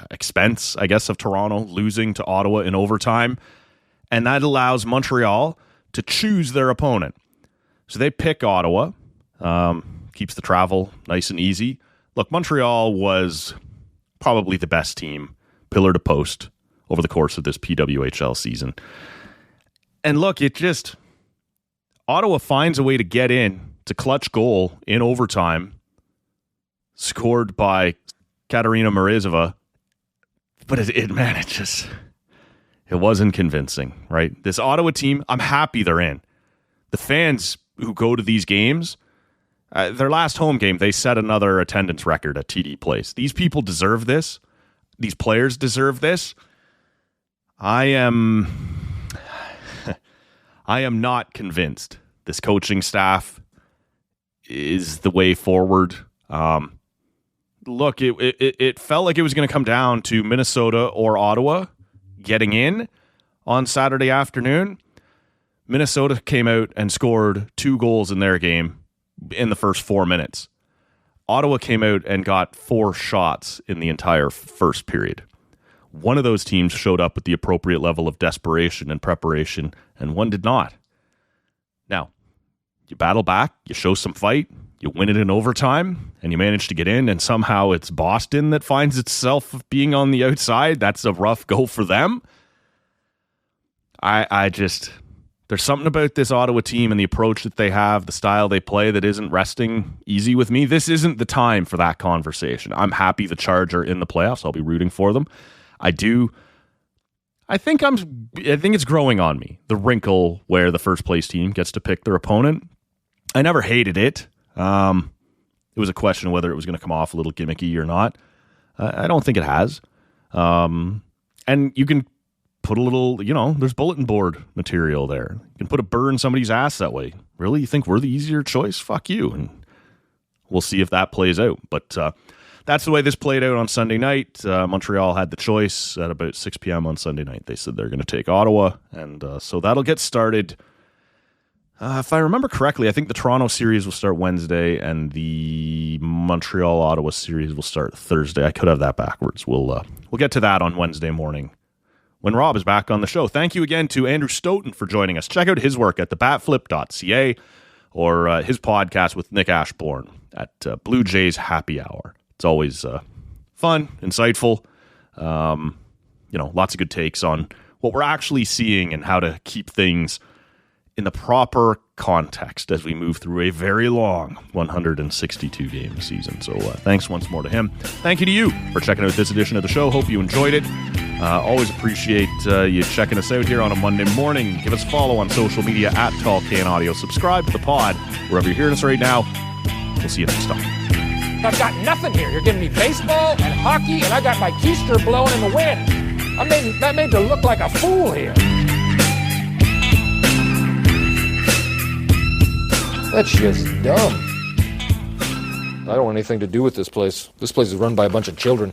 expense, I guess, of Toronto losing to Ottawa in overtime. And that allows Montreal to choose their opponent. So they pick Ottawa. Keeps the travel nice and easy. Look, Montreal was probably the best team, pillar to post, over the course of this PWHL season. And look, Ottawa finds a way to get in to clutch goal in overtime, scored by Katarina Murizova. But it wasn't convincing, right? This Ottawa team, I'm happy they're in. The fans who go to these games, their last home game, they set another attendance record at TD Place. These people deserve this. These players deserve this. I am not convinced this coaching staff is the way forward. Look, it felt like it was going to come down to Minnesota or Ottawa getting in on Saturday afternoon. Minnesota came out and scored 2 goals in their game in the first 4 minutes. Ottawa came out and got 4 shots in the entire first period. One of those teams showed up with the appropriate level of desperation and preparation, and one did not. Now, you battle back, you show some fight, you win it in overtime, and you manage to get in, and somehow it's Boston that finds itself being on the outside. That's a rough go for them. There's something about this Ottawa team and the approach that they have, the style they play, that isn't resting easy with me. This isn't the time for that conversation. I'm happy the Charge are in the playoffs. I'll be rooting for them. I think it's growing on me, the wrinkle where the first place team gets to pick their opponent. I never hated it. It was a question of whether it was going to come off a little gimmicky or not. I don't think it has. And you can put a little, there's bulletin board material there. You can put a burr in somebody's ass that way. Really? You think we're the easier choice? Fuck you. And we'll see if that plays out. But that's the way this played out on Sunday night. Montreal had the choice at about 6 p.m. on Sunday night. They said they're going to take Ottawa. And so that'll get started. If I remember correctly, I think the Toronto series will start Wednesday and the Montreal-Ottawa series will start Thursday. I could have that backwards. We'll get to that on Wednesday morning when Rob is back on the show. Thank you again to Andrew Stoeten for joining us. Check out his work at TheBatFlip.ca or his podcast with Nick Ashbourne at Blue Jays Happy Hour. It's always fun, insightful, lots of good takes on what we're actually seeing and how to keep things in the proper context as we move through a very long 162-game season. So thanks once more to him. Thank you to you for checking out this edition of the show. Hope you enjoyed it. Always appreciate you checking us out here on a Monday morning. Give us a follow on social media at Tall Can Audio. Subscribe to the pod wherever you're hearing us right now. We'll see you next time. I've got nothing here. You're giving me baseball and hockey, and I got my keister blowing in the wind. That made to look like a fool here. That's just dumb. I don't want anything to do with this place. This place is run by a bunch of children.